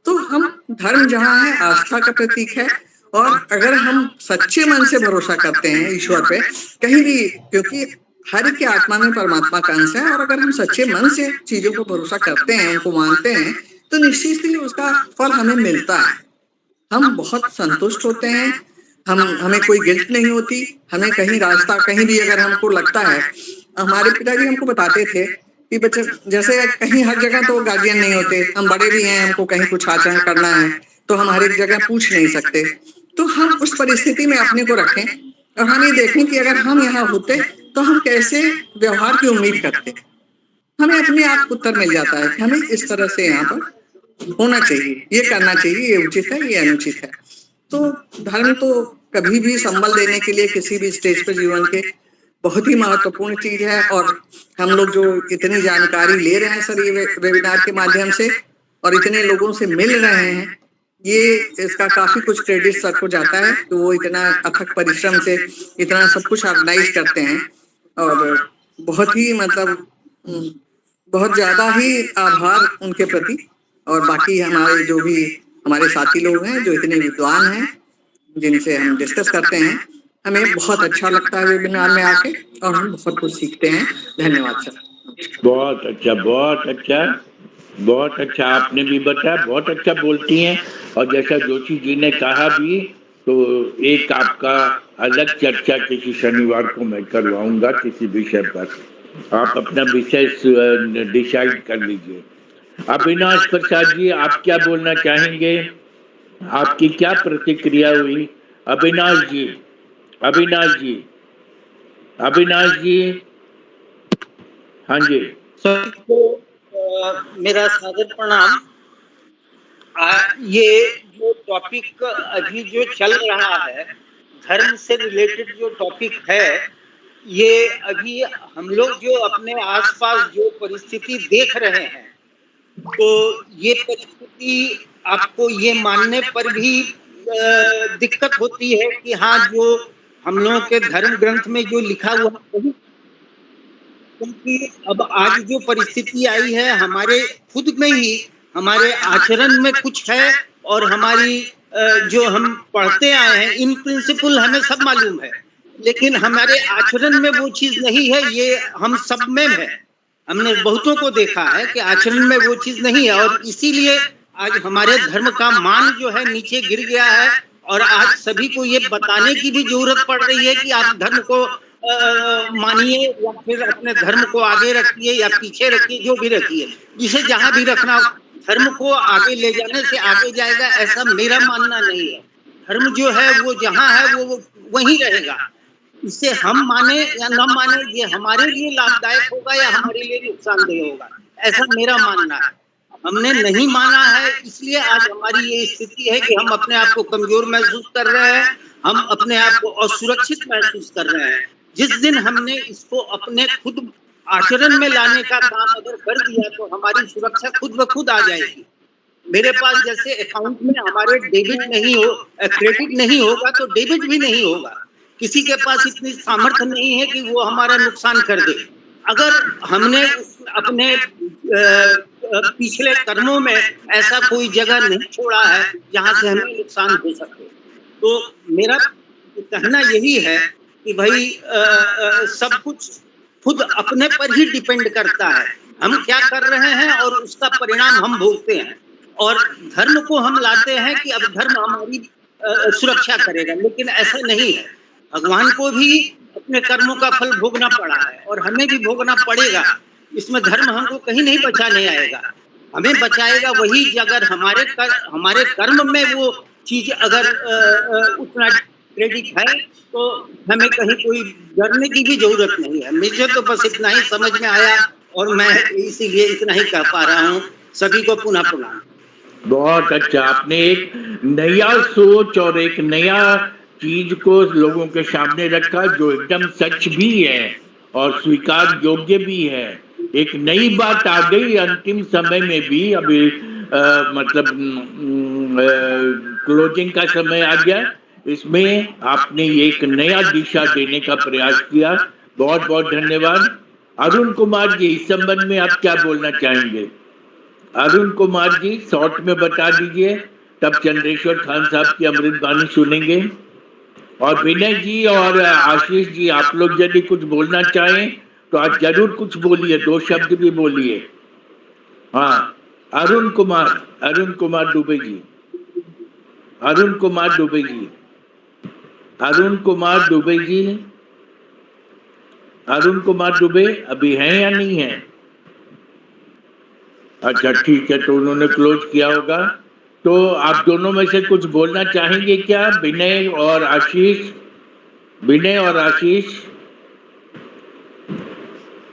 तो हम धर्म जहाँ है आस्था का प्रतीक है, और अगर हम सच्चे मन से भरोसा करते हैं ईश्वर पे कहीं भी, क्योंकि हर एक की आत्मा में परमात्मा का अंश है, और अगर हम सच्चे मन से चीजों को भरोसा करते हैं, उनको मानते हैं, तो निश्चित ही उसका फल हमें मिलता है। हम बहुत संतुष्ट होते हैं, हमें कोई गिल्ट नहीं होती। हमें कहीं रास्ता, कहीं भी अगर हमको लगता है, हमारे पिताजी हमको बताते थे कि बच्चे जैसे कहीं हर जगह तो गार्जियन नहीं होते, हम बड़े भी हैं, हमको कहीं कुछ आचरण करना है तो हम हर एक जगह पूछ नहीं सकते। तो हम उस परिस्थिति में अपने को रखें और हम ये देखें कि अगर हम यहाँ होते तो हम कैसे व्यवहार की उम्मीद करते। हमें अपने आप उत्तर मिल जाता है कि हमें इस तरह से यहाँ पर होना चाहिए, ये करना चाहिए, ये उचित है, ये अनुचित है। तो धर्म तो कभी भी संबल देने के लिए किसी भी स्टेज पर जीवन के बहुत ही महत्वपूर्ण चीज है। और हम लोग जो इतनी जानकारी ले रहे हैं सर ये वेबिनार के माध्यम से, और इतने लोगों से मिल रहे हैं, ये इसका काफी कुछ क्रेडिट सर को जाता है कि वो इतना अथक परिश्रम से इतना सब कुछ ऑर्गेनाइज करते हैं। और बहुत ही मतलब बहुत ज्यादा ही आभार उनके प्रति। और बाकी हमारे जो भी हमारे साथी लोग हैं जो इतने विद्वान हैं, जिनसे हम डिस्कस करते हैं, हमें बहुत अच्छा लगता है वेबिनार में आके, और हम बहुत कुछ सीखते हैं। धन्यवाद सर। बहुत अच्छा, बहुत अच्छा, बहुत अच्छा आपने भी बताया, बहुत अच्छा बोलती हैं। और जैसा जोशी जी ने कहा भी, तो एक आपका अलग चर्चा किसी शनिवार को मैं करवाऊंगा किसी विषय पर। आप अपना विषय डिसाइड कर लीजिए। अविनाश प्रसाद जी, आप क्या बोलना चाहेंगे? आपकी क्या प्रतिक्रिया हुई? अविनाश जी, अविनाश जी, अविनाश जी, हाँ जी। सभी को मेरा सादर प्रणाम। ये जो टॉपिक अभी जो चल रहा है, धर्म से रिलेटेड जो टॉपिक है, ये अभी हम लोग जो अपने आसपास जो परिस्थिति देख रहे हैं, तो ये परिस्थिति आपको ये मानने पर भी दिक्कत होती है कि हाँ, जो हम लोगों के धर्म ग्रंथ में जो लिखा हुआ है, क्योंकि अब आज जो परिस्थिति आई है, हमारे खुद में ही हमारे आचरण में कुछ है, और हमारी जो हम पढ़ते आए हैं, इन प्रिंसिपल हमें सब मालूम है, लेकिन हमारे आचरण में वो चीज नहीं है। ये हम सब में है। हमने बहुतों को देखा है कि आचरण में वो चीज नहीं है, और इसीलिए आज हमारे धर्म का मान जो है नीचे गिर गया है। और आज सभी को ये बताने की भी जरूरत पड़ रही है कि आप धर्म को मानिए, या फिर अपने धर्म को आगे रखिए या पीछे रखिए, जो भी रखिए, जिसे जहां भी रखना हो। धर्म को आगे ले जाने से आगे जाएगा, ऐसा मेरा मानना नहीं है। धर्म जो है वो जहां है वो वहीं रहेगा। इसे हम माने या न माने, ये हमारे लिए लाभदायक होगा या हमारे लिए नुकसानदेह होगा, ऐसा मेरा मानना है। हमने नहीं माना है, इसलिए आज हमारी ये स्थिति है कि हम अपने आप को कमजोर महसूस कर रहे हैं, हम अपने आप को असुरक्षित महसूस कर रहे हैं। जिस दिन हमने इसको अपने खुद आचरण में लाने का काम अगर कर दिया, तो हमारी सुरक्षा खुद ब खुद आ जाएगी। मेरे पास जैसे अकाउंट में हमारे डेबिट नहीं हो, क्रेडिट नहीं होगा, तो डेबिट भी नहीं होगा। किसी के पास इतनी सामर्थ्य नहीं है कि वो हमारा नुकसान कर दे। अगर हमने अपने पिछले कर्मों में ऐसा कोई जगह नहीं छोड़ा है जहां से हमें नुकसान हो सके, तो मेरा कहना यही है कि भाई सब कुछ खुद अपने पर ही डिपेंड करता है। हम क्या कर रहे हैं और उसका परिणाम हम भोगते हैं। और धर्म को हम लाते हैं कि अब धर्म हमारी सुरक्षा करेगा, लेकिन ऐसा नहीं है। भगवान को भी अपने कर्मों का फल भोगना पड़ा है और हमें भी भोगना पड़ेगा। इसमें धर्म हमको कहीं नहीं बचाने आएगा। हमें बचाएगा वही अगर हमारे कर्म में वो चीज अगर उतना क्रेडिट है, तो हमें कहीं कोई डरने की भी जरूरत नहीं है। मुझे तो बस इतना ही समझ में आया और मैं इसीलिए इतना ही कह पा रहा हूँ। सभी को पुनः प्रणाम। बहुत अच्छा, आपने एक नया सोच और एक नया चीज को लोगों के सामने रखा जो एकदम सच भी है और स्वीकार योग्य भी है। एक नई बात आ गई अंतिम समय में भी। अभी मतलब क्लोजिंग का समय आ गया, इसमें आपने एक नया दिशा देने का प्रयास किया। बहुत बहुत धन्यवाद। अरुण कुमार जी, इस संबंध में आप क्या बोलना चाहेंगे? अरुण कुमार जी शॉर्ट में बता दीजिए, तब चंद्रेश्वर खान साहब की अमृत वाणी सुनेंगे। और विनय जी और आशीष जी, आप लोग यदि कुछ बोलना चाहें तो आज जरूर कुछ बोलिए, 2 शब्द भी बोलिए। हाँ, अरुण कुमार दुबे जी, अरुण कुमार दुबे जी, अरुण कुमार दुबे जी, अरुण कुमार दुबे अभी हैं या नहीं है? अच्छा ठीक है, तो उन्होंने क्लोज किया होगा। तो आप दोनों में से कुछ बोलना चाहेंगे क्या? विनय और आशीष? विनय और आशीष?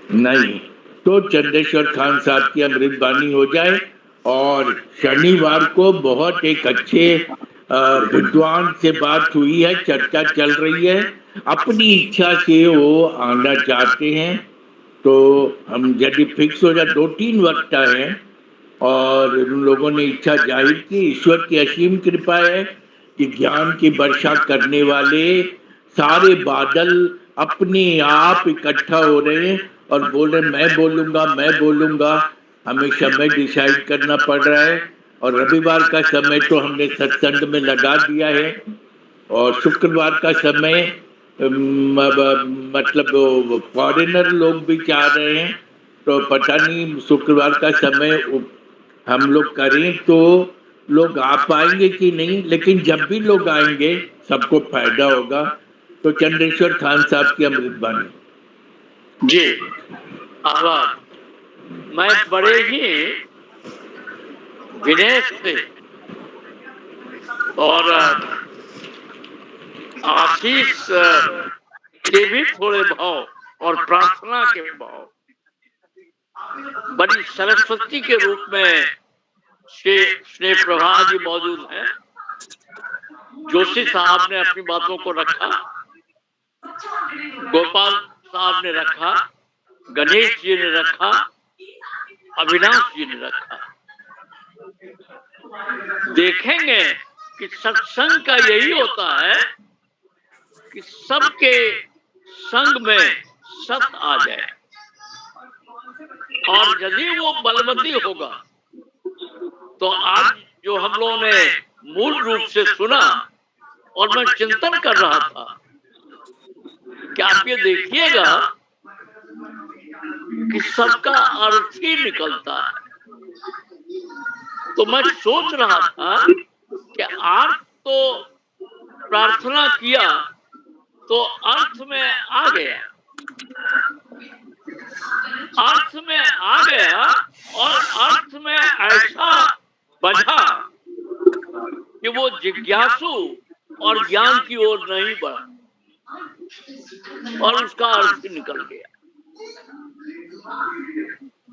नहीं, तो चंद्रेश्वर खान साहब की अमृत वाणी हो जाए। और शनिवार को बहुत एक अच्छे विद्वान से बात हुई है, चर्चा चल रही है। अपनी इच्छा से वो आना चाहते हैं, तो हम यदि फिक्स हो जाए, 2-3 वक्ता हैं और उन लोगों ने इच्छा जाहिर की। ईश्वर की असीम कृपा है कि ज्ञान की वर्षा करने वाले सारे बादल अपने आप इकट्ठा हो रहे हैं और बोल रहे मैं बोलूंगा। हमें समय डिसाइड करना पड़ रहा है और रविवार का समय तो हमने सत्संग में लगा दिया है और शुक्रवार का समय मतलब फॉरेनर लोग भी चाह रहे हैं, तो पता नहीं शुक्रवार का समय हम लोग करें तो लोग आ पाएंगे कि नहीं। लेकिन जब भी लोग आएंगे सबको फायदा होगा। तो चंद्रेश्वर खान साहब की अमृतबाणी। जी आभार। मैं बड़े ही विनय से और आशीष के भी थोड़े भाव और प्रार्थना के भाव, बड़ी सरस्वती के रूप में श्री प्रभा जी मौजूद हैं। जोशी साहब ने अपनी बातों को रखा, गोपाल साहब ने रखा, गणेश जी ने रखा, अविनाश जी ने रखा। देखेंगे कि सत्संग का यही होता है कि सबके संग में सत आ जाए, और यदि वो बलवती होगा तो आज जो हम लोगों ने मूल रूप से सुना, और मैं चिंतन कर रहा था कि आप ये देखिएगा कि सबका अर्थ ही निकलता है। तो मैं सोच रहा था कि अर्थ तो प्रार्थना किया तो अर्थ में आ गया, अर्थ में आ गया, और अर्थ में ऐसा बजा कि वो जिज्ञासु और ज्ञान की ओर नहीं बढ़ा, और उसका अर्थ ही निकल गया।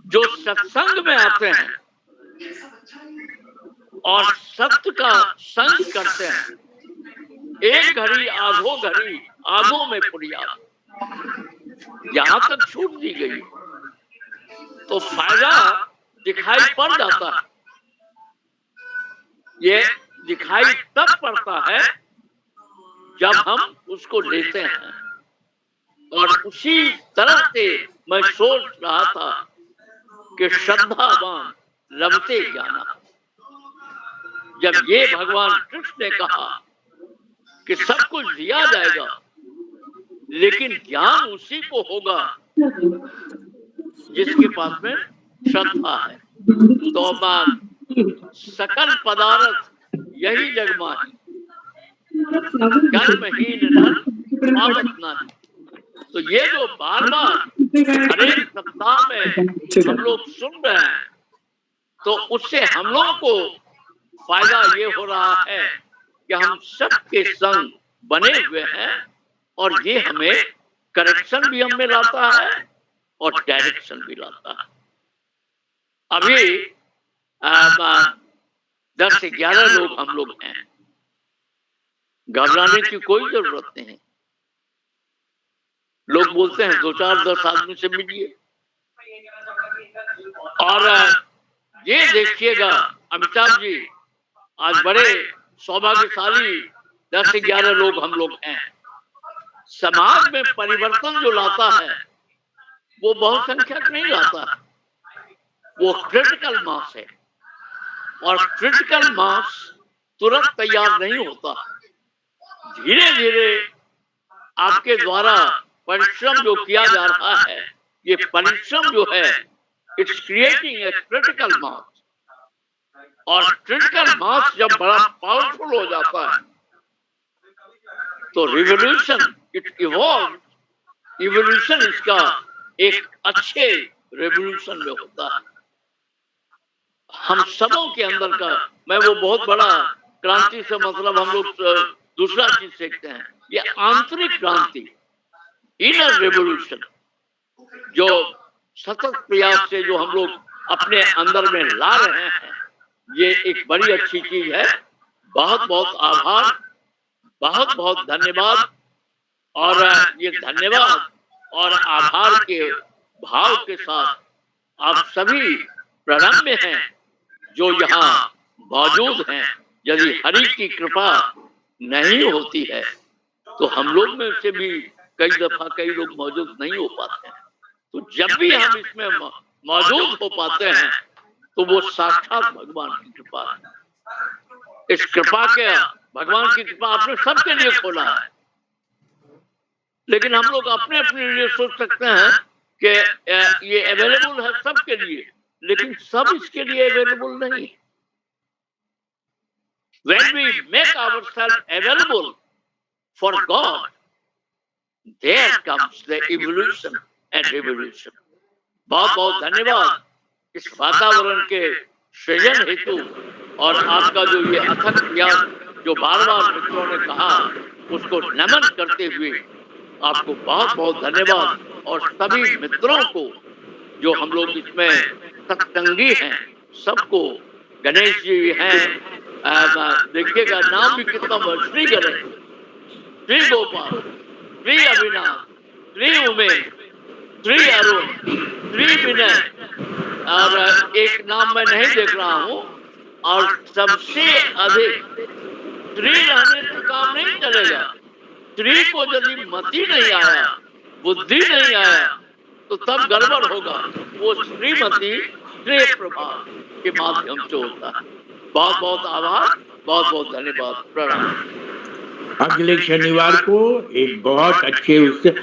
जो सत्संग में आते हैं और सत्य का संग करते हैं, एक घड़ी आधो घड़ी आधो में पुड़िया, यहां तक छूट दी गई तो फायदा दिखाई पड़ जाता है। ये दिखाई तब पड़ता है जब हम उसको लेते हैं, और उसी तरह से मैं सोच रहा था कि श्रद्धावान लभते ज्ञाना। जब ये भगवान कृष्ण ने कहा कि सब कुछ दिया जाएगा लेकिन ज्ञान उसी को होगा जिसके पास में श्रद्धा है, तो सकल पदार्थ यही जग माही, कर्महीन नर पावत नहीं। तो ये जो बार बार हरेक सप्ताह में हम लोग सुन रहे हैं, तो उससे हम लोगों को फायदा ये हो रहा है कि हम सबके संग बने हुए हैं, और ये हमें करेक्शन भी हमें लाता है और डायरेक्शन भी लाता है। अभी 10 से 11 लोग हम लोग हैं, घबराने की कोई जरूरत नहीं। लोग बोलते हैं 2-4-10 आदमी से मिलिए, और ये देखिएगा अमिताभ जी, आज बड़े सौभाग्यशाली 10 से 11 लोग हम लोग हैं। समाज में परिवर्तन जो लाता है वो बहुसंख्यक नहीं लाता है, वो क्रिटिकल मास है, और क्रिटिकल मास तुरंत तैयार नहीं होता। धीरे धीरे आपके द्वारा परिश्रम जो किया जा रहा है, ये परिश्रम जो है it's creating a critical mass, और क्रिटिकल मास जब बड़ा पावरफुल हो जाता है तो रिवोल्यूशन इट इवॉल्व, इवोल्यूशन इसका एक अच्छे रेवोल्यूशन में होता है। हम सबों के अंदर का, मैं वो बहुत बड़ा क्रांति से मतलब हम लोग दूसरा चीज सीखते हैं, ये आंतरिक क्रांति, इनर रेवोल्यूशन, जो सतत प्रयास से जो हम लोग अपने अंदर में ला रहे हैं, ये एक बड़ी अच्छी चीज है। बहुत बहुत आभार, बहुत बहुत धन्यवाद। और ये धन्यवाद और आभार के भाव के साथ आप सभी प्रणम्य हैं जो यहाँ मौजूद हैं। यदि हरि की कृपा नहीं होती है तो हम लोग में से भी कई दफा कई लोग मौजूद नहीं हो पाते हैं। तो जब भी हम इसमें मौजूद हो पाते हैं तो वो साक्षात भगवान की कृपा है। इस कृपा के, भगवान की कृपा आपने सबके लिए खोला है, लेकिन हम लोग अपने अपने लिए सोच सकते हैं कि ये अवेलेबल है सबके लिए, लेकिन सब इसके लिए अवेलेबल नहीं। When we make ourselves available for God, there comes the evolution and revolution. बहुत बहुत धन्यवाद इस वातावरण के सृजन हेतु और आपका जो ये अथक प्रयास जो बार बार मित्रों ने कहा उसको नमन करते हुए आपको बहुत बहुत धन्यवाद और सभी मित्रों को जो हम लोग इसमें सत्संगी हैं सबको गणेश जी हैं देखिएगा नाम भी कितना श्री गणेश, श्री गोपाल, श्री अविनाश, श्री उमेश, श्री अरुण, श्री विनय और एक नाम मैं नहीं देख रहा हूँ और सबसे अधिक श्री रहने से काम नहीं चलेगा। श्री को यदि मति नहीं आया, बुद्धि नहीं आया तो तब गड़बड़ होगा। वो श्रीमती श्री प्रभा के माध्यम से होता है। बहुत बहुत आभार, बहुत बहुत धन्यवाद, प्रणाम। अगले शनिवार को एक बहुत अच्छे उससे